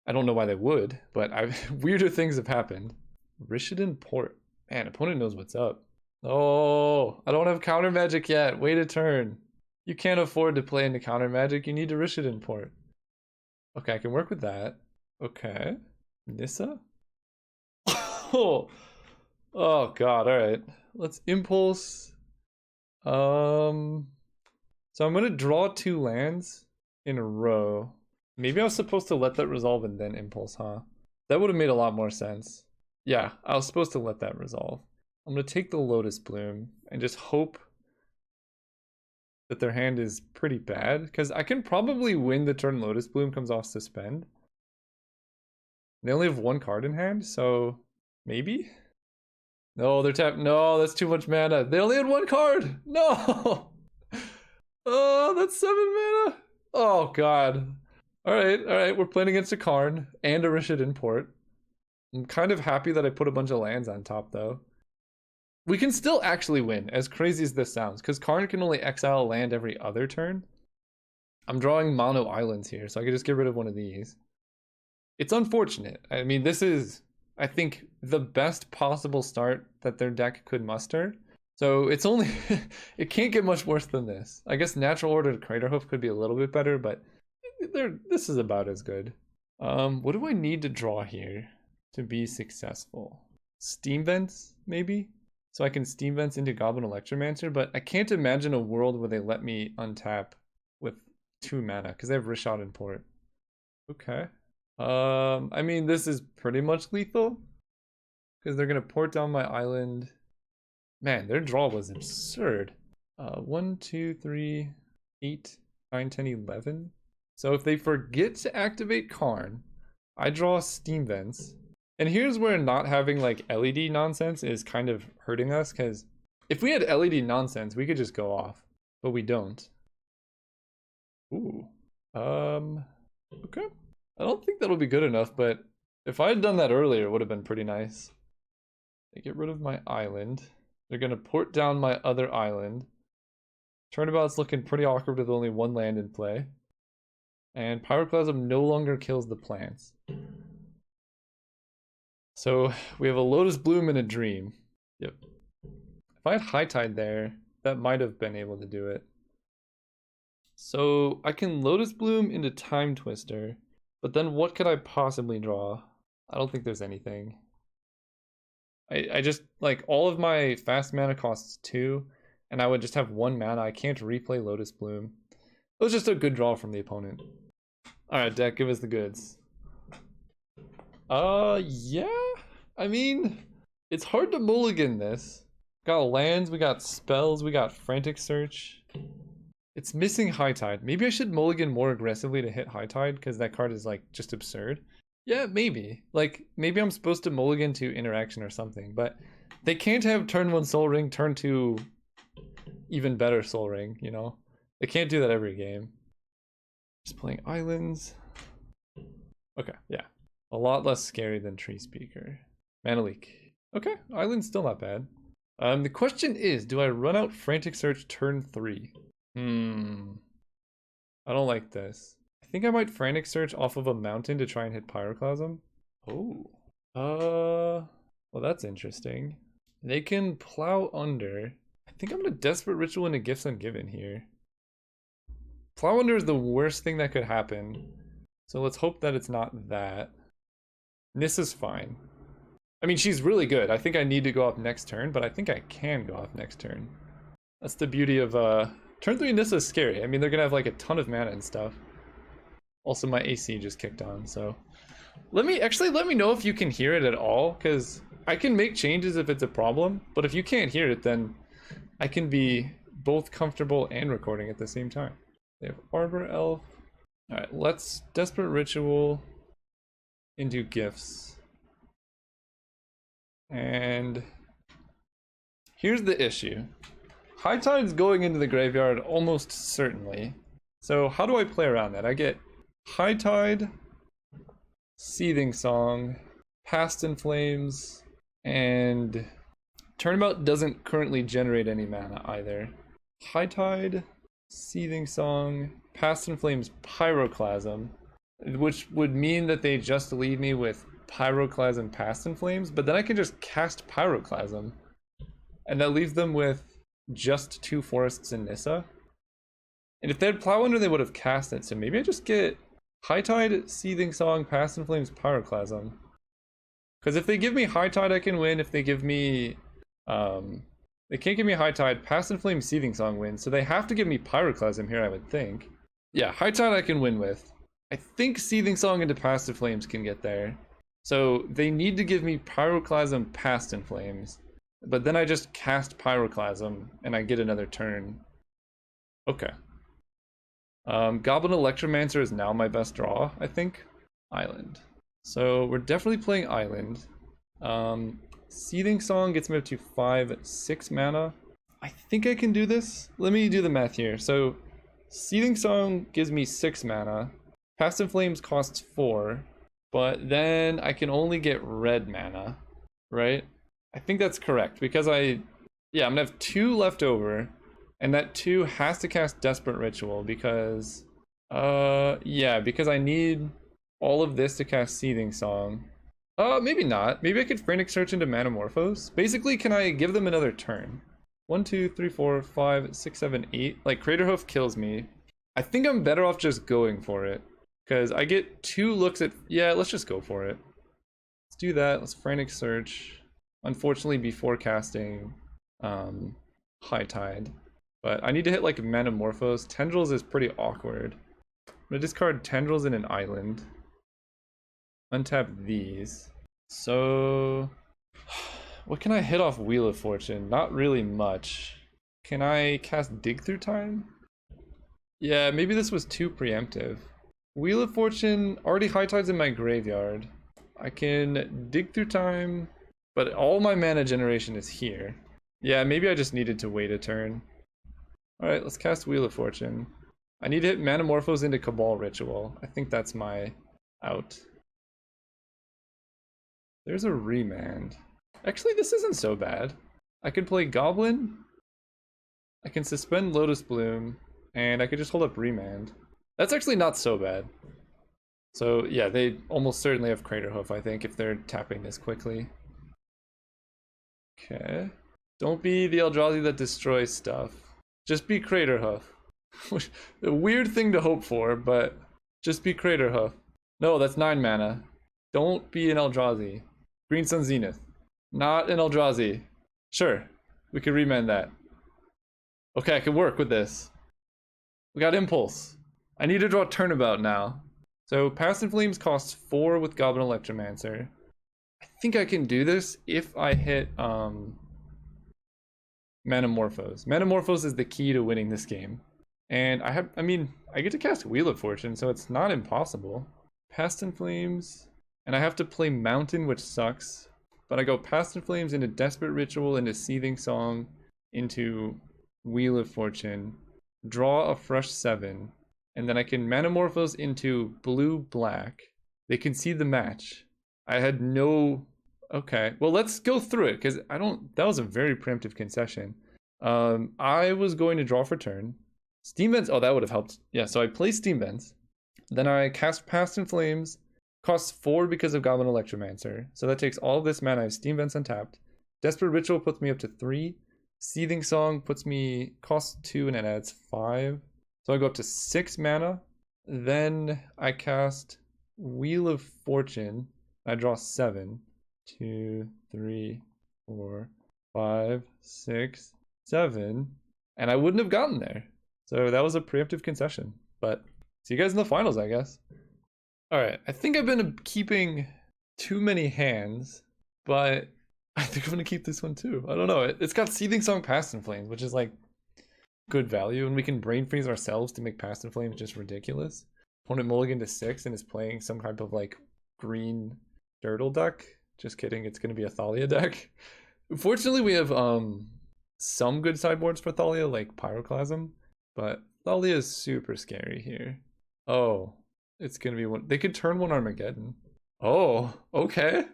I don't know why they would, but weirder things have happened. Rishadan Port. Man, opponent knows what's up. Oh, I don't have counter magic yet. Wait a turn. You can't afford to play into counter magic. You need to Rishadan Port. Okay, I can work with that. Okay. Nissa? Oh god, alright. Let's impulse. So I'm gonna draw 2 lands in a row. Maybe I was supposed to let that resolve and then impulse, huh? That would have made a lot more sense. Yeah, I was supposed to let that resolve. I'm gonna take the Lotus Bloom and just hope that their hand is pretty bad, because I can probably win the turn Lotus Bloom comes off suspend. They only have 1 card in hand, so maybe? No, they're tapped. No, that's too much mana. They only had 1 card. No. Oh, that's 7 mana. Oh god. All right. We're playing against a Karn and a Rishid Import. I'm kind of happy that I put a bunch of lands on top, though. We can still actually win, as crazy as this sounds, because Karn can only exile a land every other turn. I'm drawing mono islands here, so I can just get rid of one of these. It's unfortunate. I mean, this is, I think, the best possible start that their deck could muster. So it's only, it can't get much worse than this. I guess Natural Order Craterhoof could be a little bit better, but this is about as good. What do I need to draw here to be successful? Steam Vents, maybe? So I can Steam Vents into Goblin Electromancer, but I can't imagine a world where they let me untap with 2 mana, because they have Rishad and Port. Okay. I mean, this is pretty much lethal, because they're gonna port down my island. Man, their draw was absurd. 1, 2, 3, 8, 9, 10, 11. So if they forget to activate Karn, I draw Steam Vents. And here's where not having like LED nonsense is kind of hurting us, because if we had LED nonsense, we could just go off, but we don't. Ooh. Okay. I don't think that'll be good enough, but if I had done that earlier, it would have been pretty nice. They get rid of my island. They're gonna port down my other island. Turnabout's looking pretty awkward with only 1 land in play. And Pyroclasm no longer kills the plants. So we have a Lotus Bloom and a Dream. Yep. If I had High Tide there, that might have been able to do it. So I can Lotus Bloom into Time Twister, but then what could I possibly draw? I don't think there's anything. I just, like, all of my fast mana costs 2, and I would just have 1 mana. I can't replay Lotus Bloom. It was just a good draw from the opponent. Alright, deck, give us the goods. Yeah. I mean, it's hard to mulligan this. We got lands, we got spells, we got Frantic Search. It's missing High Tide. Maybe I should mulligan more aggressively to hit High Tide, because that card is, like, just absurd. Yeah, maybe. Like, maybe I'm supposed to mulligan to interaction or something, but they can't have turn 1 Soul Ring, turn 2 even better Soul Ring, you know? They can't do that every game. Just playing islands. Okay, yeah. A lot less scary than Tree Speaker. Mana Leak. Okay, island's still not bad. The question is, do I run out Frantic Search turn 3? I don't like this. I think I might Frantic Search off of a mountain to try and hit Pyroclasm. Oh. Well, that's interesting. They can Plow Under. I think I'm gonna Desperate Ritual into Gifts Ungiven here. Plow Under is the worst thing that could happen. So let's hope that it's not that. Nissa's fine. I mean, she's really good. I think I need to go off next turn, but I think I can go off next turn. That's the beauty of, turn 3 Nissa is scary. I mean, they're gonna have like a ton of mana and stuff. Also, my AC just kicked on, so. Let me know if you can hear it at all, because I can make changes if it's a problem, but if you can't hear it, then I can be both comfortable and recording at the same time. They have Arbor Elf. Alright, let's Desperate Ritual into Gifts. And here's the issue. High Tide's going into the graveyard almost certainly. So how do I play around that? I get High Tide, Seething Song, Past in Flames, and Turnabout doesn't currently generate any mana either. High Tide, Seething Song, Past in Flames, Pyroclasm, which would mean that they just leave me with Pyroclasm, Past in Flames, but then I can just cast Pyroclasm, and that leaves them with just 2 forests in Nissa. And if they had Plow Under, they would have cast it, so maybe I just get High Tide, Seething Song, Past in Flames, Pyroclasm. Because if they give me High Tide, I can win. If they give me They can't give me High Tide. Past in Flame Seething Song wins, so they have to give me Pyroclasm here, I would think. Yeah, High Tide I can win with. I think Seething Song into Past in Flames can get there. So they need to give me Pyroclasm Past in Flames. But then I just cast Pyroclasm and I get another turn. Okay. Goblin Electromancer is now my best draw, I think. Island. So we're definitely playing Island. Seething Song gets me up to 5-6 mana. I think I can do this. Let me do the math here. So Seething Song gives me 6 mana. Past in Flames costs 4. But then I can only get red mana, right? I think that's correct because I'm gonna have 2 left over. And that 2 has to cast Desperate Ritual because, because I need all of this to cast Seething Song. Maybe not. Maybe I could Frantic Search into Manamorphose. Basically, can I give them another turn? 1, 2, 3, 4, 5, 6, 7, 8. Like, Craterhoof kills me. I think I'm better off just going for it. Because I get 2 looks at... Yeah, let's just go for it. Let's do that. Let's Frantic Search. Unfortunately, before casting High Tide. But I need to hit, like, Manamorphose. Tendrils is pretty awkward. I'm gonna discard Tendrils in an island. Untap these. So... what can I hit off Wheel of Fortune? Not really much. Can I cast Dig Through Time? Yeah, maybe this was too preemptive. Wheel of Fortune already High Tides in my graveyard. I can Dig Through Time, but all my mana generation is here. Yeah, maybe I just needed to wait a turn. Alright, let's cast Wheel of Fortune. I need to hit Manamorphose into Cabal Ritual. I think that's my out. There's a Remand. Actually, this isn't so bad. I could play Goblin. I can suspend Lotus Bloom. And I could just hold up Remand. That's actually not so bad. So yeah, they almost certainly have Craterhoof, I think, if they're tapping this quickly. Okay. Don't be the Eldrazi that destroys stuff. Just be Craterhoof. A weird thing to hope for, but just be Craterhoof. No, that's 9 mana. Don't be an Eldrazi. Green Sun Zenith. Not an Eldrazi. Sure, we can remand that. Okay, I can work with this. We got Impulse. I need to draw Turnabout now. So Past in Flames costs 4 with Goblin Electromancer. I think I can do this if I hit Manamorphose. Manamorphose is the key to winning this game. And I get to cast Wheel of Fortune, so it's not impossible. Past in Flames, and I have to play Mountain, which sucks. But I go Past in Flames into Desperate Ritual, into Seething Song, into Wheel of Fortune, draw a fresh 7, and then I can Manamorphose into Blue-Black. They concede the match. I had no... Okay, well, let's go through it, because that was a very preemptive concession. I was going to draw for turn. Steam Vents, oh, that would have helped. Yeah, so I play Steam Vents. Then I cast Past in Flames. Costs 4 because of Goblin Electromancer. So that takes all of this mana. I have Steam Vents untapped. Desperate Ritual puts me up to 3. Seething Song puts me, costs 2 and it adds 5. So I go up to 6 mana. Then I cast Wheel of Fortune. I draw 7. 2, 3, 4, 5, 6, 7. And I wouldn't have gotten there. So that was a preemptive concession. But see you guys in the finals, I guess. Alright, I think I've been keeping too many hands, but I think I'm going to keep this one too. I don't know. It's got Seething Song Past in Flames, which is like good value, and we can Brain Freeze ourselves to make Past in Flames just ridiculous. Opponent mulligan to 6 and is playing some type of like green turtle deck. Just kidding, it's going to be a Thalia deck. Fortunately, we have some good sideboards for Thalia, like Pyroclasm, but Thalia is super scary here. Oh. It's gonna be one. They could turn one Armageddon. Oh, okay.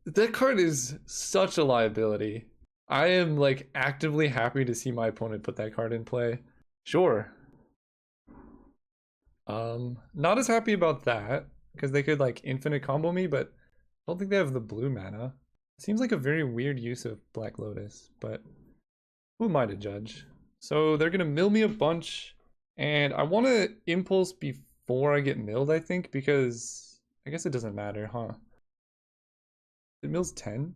That card is such a liability. I am like actively happy to see my opponent put that card in play. Sure. Not as happy about that because they could like infinite combo me, but I don't think they have the blue mana. Seems like a very weird use of Black Lotus, but who am I to judge? So they're gonna mill me a bunch, and I want to impulse before I get milled, I think, because I guess it doesn't matter, huh? It mills 10?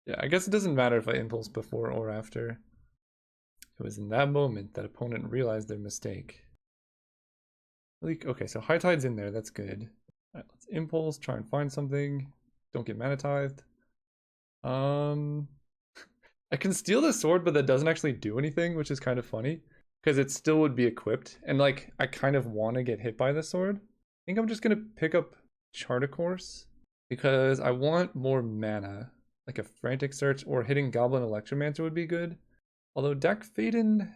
Yeah, I guess it doesn't matter if I impulse before or after. It was in that moment that opponent realized their mistake. Okay, so High Tide's in there, that's good. Alright, let's impulse, try and find something. Don't get mana tithed. I can steal the sword, but that doesn't actually do anything, which is kind of funny. Because it still would be equipped. And like, I kind of want to get hit by the sword. I think I'm just gonna pick up Chart a Course. Because I want more mana. Like a Frantic Search or hitting Goblin Electromancer would be good. Although Deck Faden,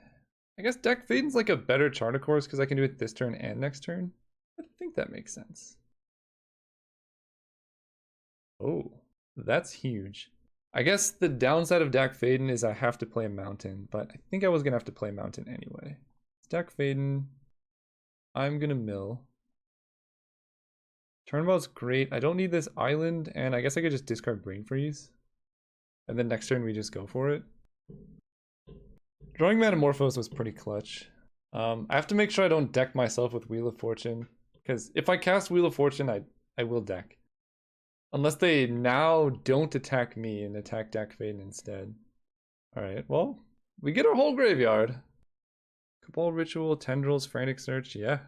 I guess Deck Faden's like a better Chart a Course because I can do it this turn and next turn. I think that makes sense. Oh, that's huge. I guess the downside of Deck Faden is I have to play a Mountain, but I think I was going to have to play Mountain anyway. Deck Faden, I'm going to mill. Turnabout's great. I don't need this island, and I guess I could just discard Brain Freeze. And then next turn we just go for it. Drawing Metamorphose was pretty clutch. I have to make sure I don't deck myself with Wheel of Fortune, because if I cast Wheel of Fortune, I will deck. Unless they now don't attack me and attack Deck Faden instead. Alright, well, we get our whole graveyard. Cabal Ritual, Tendrils, Frantic Search, yeah.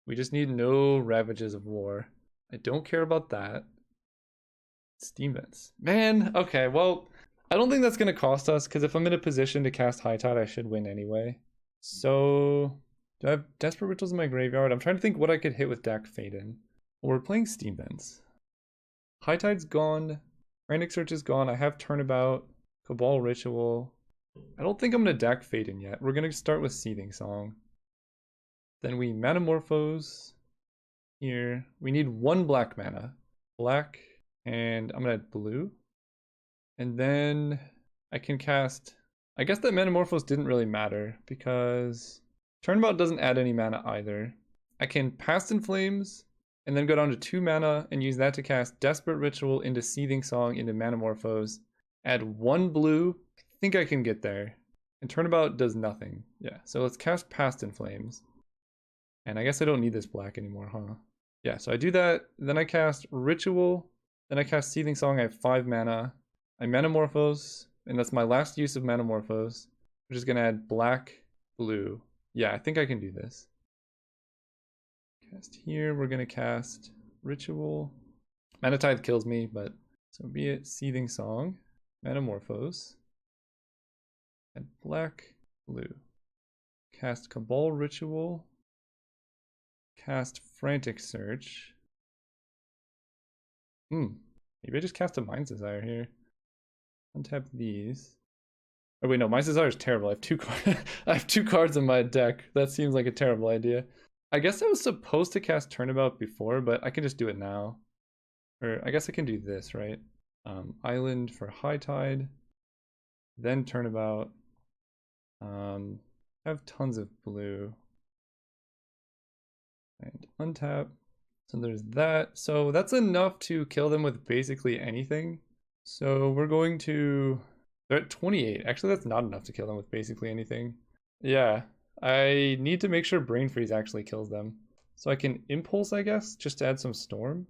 We just need no Ravages of War. I don't care about that. Steam Vents. Man, okay, well, I don't think that's going to cost us, because if I'm in a position to cast High Tide, I should win anyway. So, do I have Desperate Rituals in my graveyard? I'm trying to think what I could hit with Deck Faden. Well, we're playing Steam Vents. High Tide's gone. Frantic Search is gone. I have Turnabout. Cabal Ritual. I don't think I'm going to Deck Faden yet. We're going to start with Seething Song. Then we Metamorphose. Here. We need one black mana. Black. And I'm going to add blue. And then I can cast... I guess that Metamorphose didn't really matter because Turnabout doesn't add any mana either. I can Past in Flames and then go down to 2 mana and use that to cast Desperate Ritual into Seething Song into Metamorphose. Add 1 blue. I think I can get there. And Turnabout does nothing. Yeah, so let's cast Past in Flames. And I guess I don't need this black anymore, huh? Yeah, so I do that. Then I cast Ritual. Then I cast Seething Song. I have 5 mana. I Metamorphose. And that's my last use of Metamorphose. We're just going to add black, blue. Yeah, I think I can do this. Cast here. We're going to cast Ritual. Mana Tithe kills me, but so be it. Seething Song. Metamorphose. And black, blue. Cast Cabal Ritual. Cast Frantic Search. Maybe I just cast a Mind's Desire here. Untap these. Oh wait, no, Mind's Desire is terrible. I have 2 cards. I have 2 cards in my deck. That seems like a terrible idea. I guess I was supposed to cast Turnabout before, but I can just do it now. Or I guess I can do this, right? Island for High Tide. Then Turnabout. I have tons of blue. And untap. So there's that. So that's enough to kill them with basically anything. So we're going to... They're at 28. Actually, that's not enough to kill them with basically anything. Yeah, I need to make sure Brain Freeze actually kills them. So I can Impulse, I guess, just to add some Storm.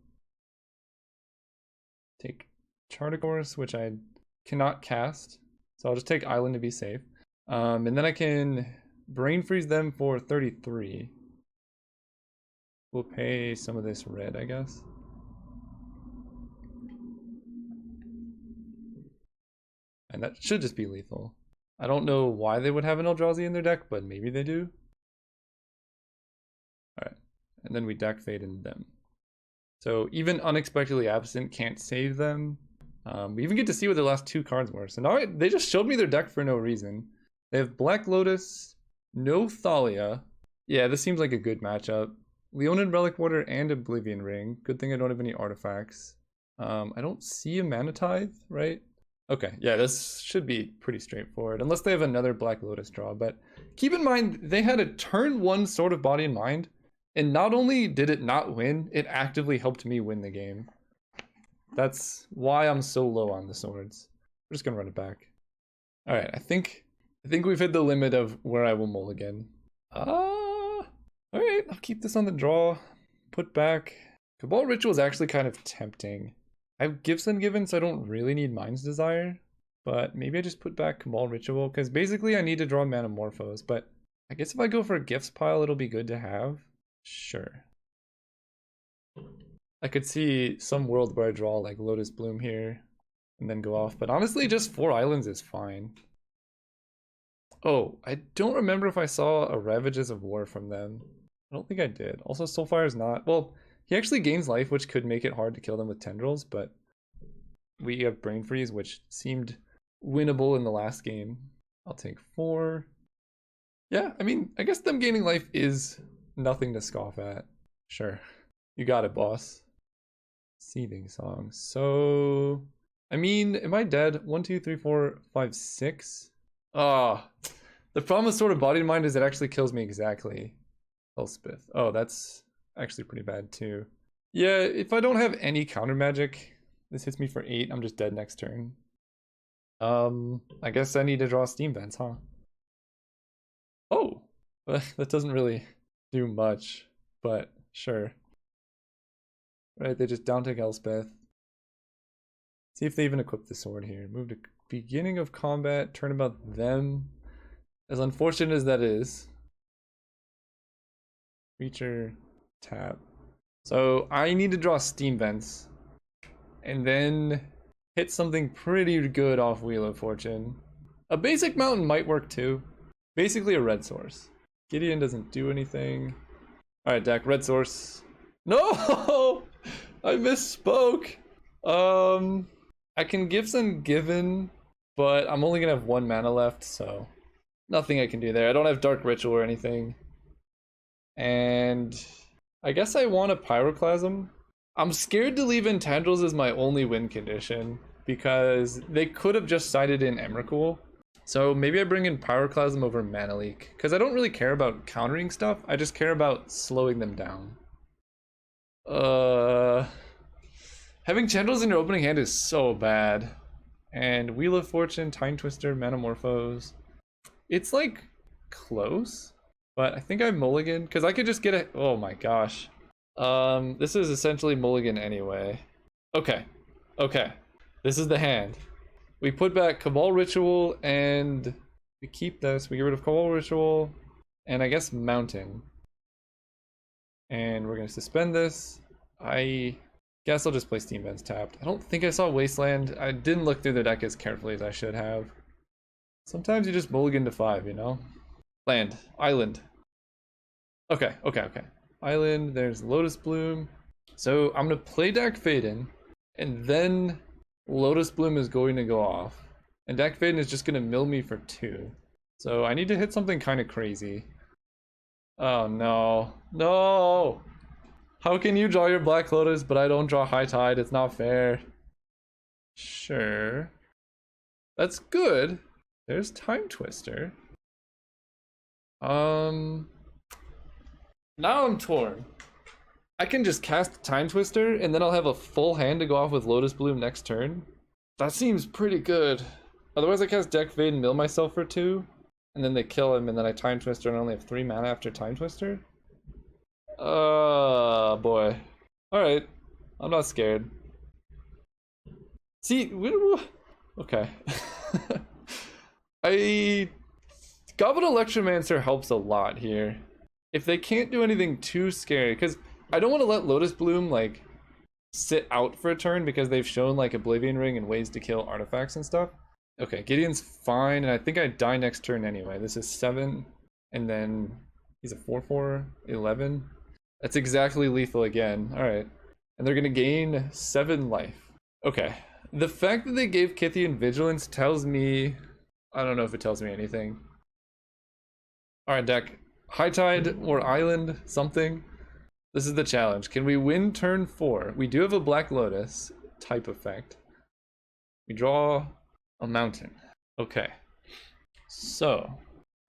Take Chart a Course, which I cannot cast. So I'll just take Island to be safe. And then I can Brain Freeze them for 33. We'll pay some of this red, I guess. And that should just be lethal. I don't know why they would have an Eldrazi in their deck, but maybe they do. Alright, and then we Deck Faden them. So even Unexpectedly Absent can't save them. We even get to see what their last 2 cards were. So now they just showed me their deck for no reason. They have Black Lotus, no Thalia. Yeah, this seems like a good matchup. Leonin Relic Water and Oblivion Ring. Good thing I don't have any artifacts. I don't see a Mana Tithe, right? Okay, yeah, this should be pretty straightforward, unless they have another Black Lotus draw. But keep in mind, they had a turn 1 Sword of Body and Mind, and not only did it not win, it actively helped me win the game. That's why I'm so low on the swords. We're just gonna run it back. All right, I think we've hit the limit of where I will mulligan. All right, I'll keep this on the draw. Put back. Cabal Ritual is actually kind of tempting. I have Gifts Ungiven, so I don't really need Mind's Desire. But maybe I just put back Cabal Ritual, because basically I need to draw Manamorphose, but I guess if I go for a Gifts pile, it'll be good to have. Sure. I could see some world where I draw like Lotus Bloom here and then go off, but honestly just 4 islands is fine. Oh, I don't remember if I saw a Ravages of War from them. I don't think I did. Also, Soulfire is not... Well, he actually gains life, which could make it hard to kill them with Tendrils, but we have Brain Freeze, which seemed winnable in the last game. I'll take 4. Yeah, I mean, I guess them gaining life is nothing to scoff at. Sure. You got it, boss. Seething Song. So, I mean, am I dead? 1, 2, 3, 4, 5, 6? Ah, the problem with Sword of Body and Mind is it actually kills me exactly. Elspeth. Oh, that's actually pretty bad too. Yeah, if I don't have any counter magic, this hits me for 8, I'm just dead next turn. I guess I need to draw Steam Vents, huh? Oh, that doesn't really do much, but sure. Right, they just down take Elspeth. See if they even equip the sword here. Move to beginning of combat, turn about them. As unfortunate as that is. Creature, tap. So I need to draw Steam Vents. And then hit something pretty good off Wheel of Fortune. A basic mountain might work too. Basically a red source. Gideon doesn't do anything. Alright, deck, red source. No! I misspoke! I can give some given, but I'm only gonna have 1 mana left, so nothing I can do there. I don't have Dark Ritual or anything. And I guess I want a Pyroclasm. I'm scared to leave in Tendrils as my only win condition, because they could have just sided in Emrakul. So maybe I bring in Pyroclasm over Mana Leak, because I don't really care about countering stuff, I just care about slowing them down. Having Tendrils in your opening hand is so bad. And Wheel of Fortune, Time Twister, Manamorphose. It's like close, but I think I mulligan because I could just get a... Oh my gosh. This is essentially mulligan anyway. Okay. This is the hand. We put back Cabal Ritual and we keep this. We get rid of Cabal Ritual and I guess Mountain. And we're gonna suspend this. I guess I'll just play Steam Vents tapped. I don't think I saw Wasteland. I didn't look through the deck as carefully as I should have. Sometimes you just mulligan to 5, you know? Land. Island. Okay. Island, there's Lotus Bloom. So I'm gonna play Dak Faden, and then Lotus Bloom is going to go off. And Dak Faden is just gonna mill me for 2. So I need to hit something kind of crazy. Oh no. No! How can you draw your Black Lotus, but I don't draw High Tide? It's not fair. Sure. That's good. There's Time Twister. Now I'm torn. I can just cast Time Twister, and then I'll have a full hand to go off with Lotus Bloom next turn. That seems pretty good. Otherwise I cast Deck Fade and mill myself for 2, and then they kill him, and then I Time Twister and I only have 3 mana after Time Twister? Boy. Alright. I'm not scared. See, okay. Goblin Electromancer helps a lot here. If they can't do anything too scary, because I don't want to let Lotus Bloom, like, sit out for a turn because they've shown, like, Oblivion Ring and ways to kill artifacts and stuff. Okay, Gideon's fine, and I think I die next turn anyway. This is 7, and then he's a 4/4, 11. That's exactly lethal again. Alright. And they're gonna gain 7 life. Okay. The fact that they gave Kithian Vigilance tells me... I don't know if it tells me anything. Alright, deck. High Tide or Island, something. This is the challenge. Can we win turn 4? We do have a Black Lotus type effect. We draw a mountain. Okay. So,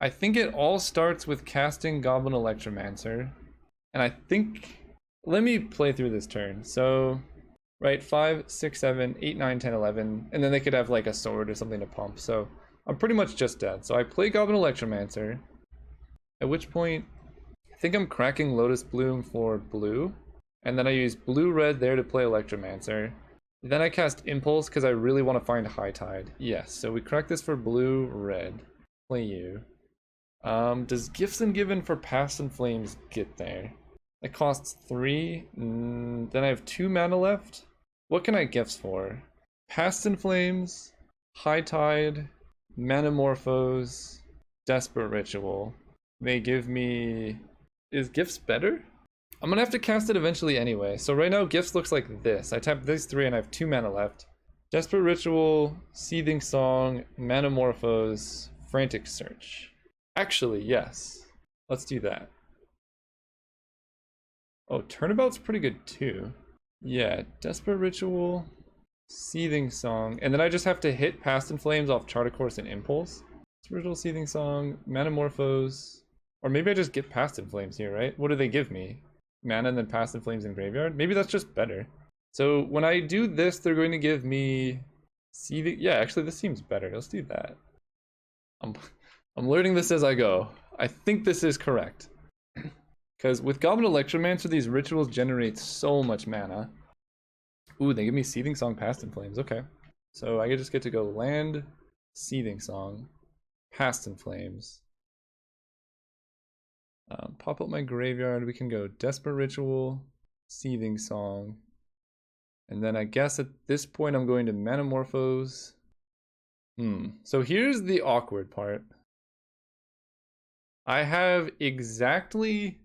I think it all starts with casting Goblin Electromancer. And I think... Let me play through this turn. So, right, 5, 6, 7, 8, 9, 10, 11. And then they could have like a sword or something to pump. So, I'm pretty much just dead. So I play Goblin Electromancer. At which point, I think I'm cracking Lotus Bloom for blue. And then I use blue-red there to play Electromancer. Then I cast Impulse because I really want to find High Tide. Yes, so we crack this for blue, red. Play you. Does Gifts and Given for Past and Flames get there? It costs 3. Then I have 2 mana left. What can I Gifts for? Past and Flames, High Tide, Manamorphose, Desperate Ritual. They give me... Is Gifts better? I'm gonna have to cast it eventually anyway. So right now, Gifts looks like this. I tap these 3 and I have 2 mana left. Desperate Ritual, Seething Song, Manamorphose, Frantic Search. Actually, yes. Let's do that. Oh, Turnabout's pretty good too. Yeah, Desperate Ritual, Seething Song, and then I just have to hit Past and Flames off Chart Course and Impulse. Ritual, Seething Song, Manamorphose, or maybe I just get Past and Flames here, right? What do they give me? Mana and then Past and Flames in Graveyard? Maybe that's just better. So when I do this, they're going to give me Seething. Yeah, actually this seems better. Let's do that. I'm learning this as I go. I think this is correct. Because with Goblin Electromancer, these rituals generate so much mana. Ooh, they give me Seething Song, Past and Flames. Okay. So I just get to go land, Seething Song, Past and Flames. Pop up my graveyard. We can go Desperate Ritual, Seething Song. And then I guess at this point I'm going to Manamorphose. So here's the awkward part. I have exactly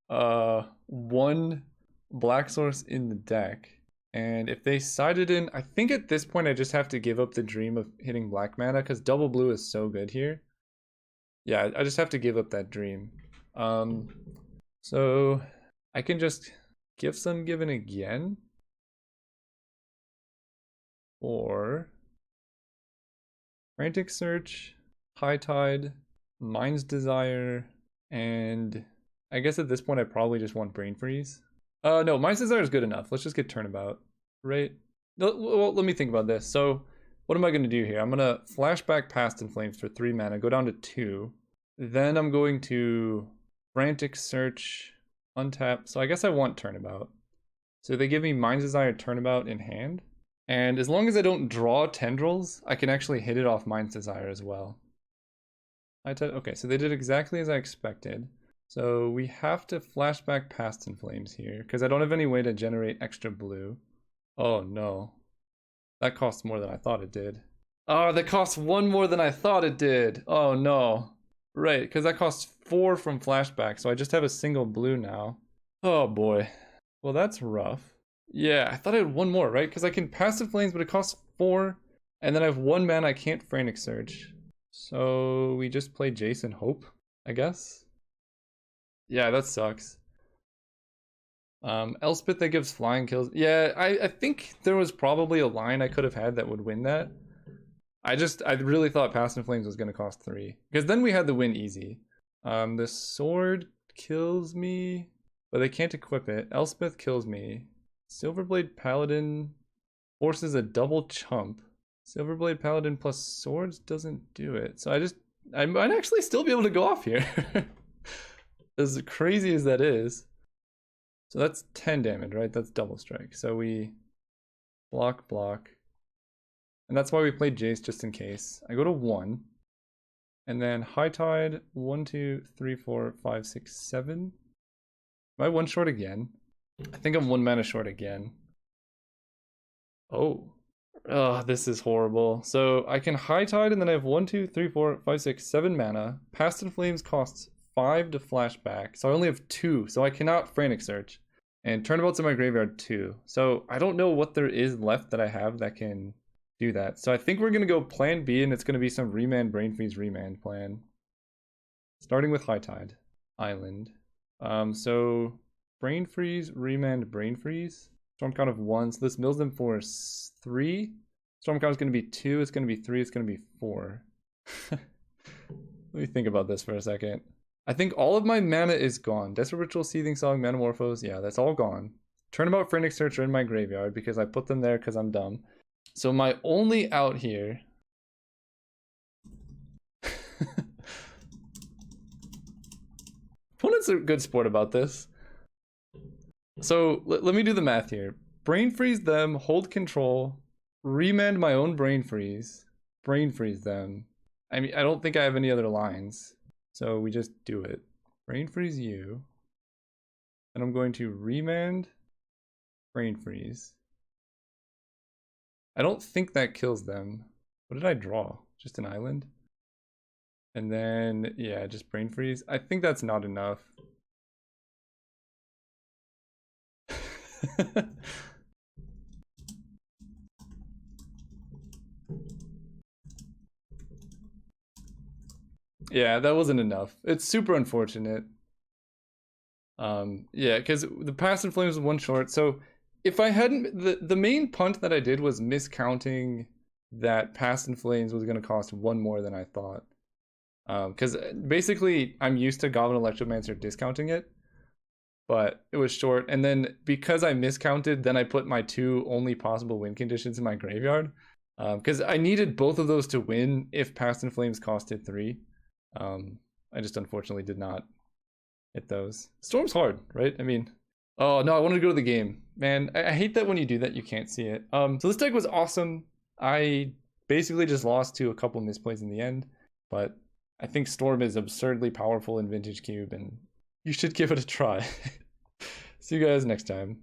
1 black source in the deck. And if they sided in, I think at this point I just have to give up the dream of hitting black mana because double blue is so good here. Yeah, I just have to give up that dream. So I can just Gifts Ungiven again. Or Frantic Search, High Tide, Mind's Desire, and I guess at this point I probably just want Brain Freeze. No, Mind's Desire is good enough. Let's just get Turnabout, right? Well, let me think about this. So what am I going to do here? I'm going to flashback Past and Flames for 3 mana, go down to 2. Then I'm going to Frantic Search, untap. So I guess I want Turnabout. So they give me Mind's Desire, Turnabout in hand. And as long as I don't draw Tendrils, I can actually hit it off Mind's Desire as well. Okay, so they did exactly as I expected. So we have to flashback Past and Flames here, because I don't have any way to generate extra blue. Oh no. That costs more than I thought it did. Oh, that costs 1 more than I thought it did. Oh no. Right, because that costs 4 from flashback, so I just have a single blue now. Oh boy. Well, that's rough. Yeah, I thought I had 1 more, right? Because I can Passive Flames, but it costs 4. And then I have 1 mana, I can't Frantic Search. So we just play Jason Hope, I guess. Yeah, that sucks. Elspeth that gives flying kills. Yeah, I think there was probably a line I could have had that would win that. I really thought Passive Flames was going to cost 3. Because then we had the win easy. The sword kills me, but they can't equip it. Elspeth kills me. Silverblade Paladin forces a double chump. Silverblade Paladin plus swords doesn't do it. So I might actually still be able to go off here. As crazy as that is. So that's 10 damage, right? That's double strike. So we block. And that's why we played Jace, just in case. I go to 1. And then High Tide, 1, 2, 3, 4, 5, 6, 7. Am I 1 short again? I think I'm 1 mana short again. Oh, this is horrible. So I can High Tide and then I have 1, 2, 3, 4, 5, 6, 7 mana. Past and Flames costs 5 to flashback. So I only have 2. So I cannot Frantic Search. And Turnabout's in my graveyard too. So I don't know what there is left that I have that can do that. So I think we're going to go plan B, and it's going to be some Remand Brain Freeze Remand plan. Starting with High Tide Island. So Brain Freeze, Remand, Brain Freeze. Storm count of 1. So this mills them for 3. Storm count is going to be 2. It's going to be 3. It's going to be 4. Let me think about this for a second. I think all of my mana is gone. Desperate Ritual, Seething Song, Manamorphose. Yeah, that's all gone. Turnabout, Frantic Search are in my graveyard because I put them there because I'm dumb. So my only out here... Opponent's a good sport about this. So let me do the math here. brain freeze them, hold control, remand my own brain freeze, brain freeze them. I mean, I don't think I have any other lines, so we just do it. Brain freeze you, and I'm going to remand, brain freeze. I don't think that kills them. What did I draw? Just an island? And then, yeah, just brain freeze. I think that's not enough. Yeah, that wasn't enough. It's super unfortunate. Yeah, because the Past in Flames was one short. So if I hadn't, the main punt that I did was miscounting that Past in Flames was going to cost one more than I thought. Because basically I'm used to Goblin Electromancer discounting it, but it was short. And then because I miscounted, then I put my two only possible win conditions in my graveyard. Because I needed both of those to win if Past in Flames costed 3. I just unfortunately did not hit those. Storm's hard, right? I mean, oh no, I wanted to go to the game. Man, I hate that when you do that, you can't see it. So this deck was awesome. I basically just lost to a couple misplays in the end, but I think Storm is absurdly powerful in Vintage Cube, and you should give it a try. See you guys next time.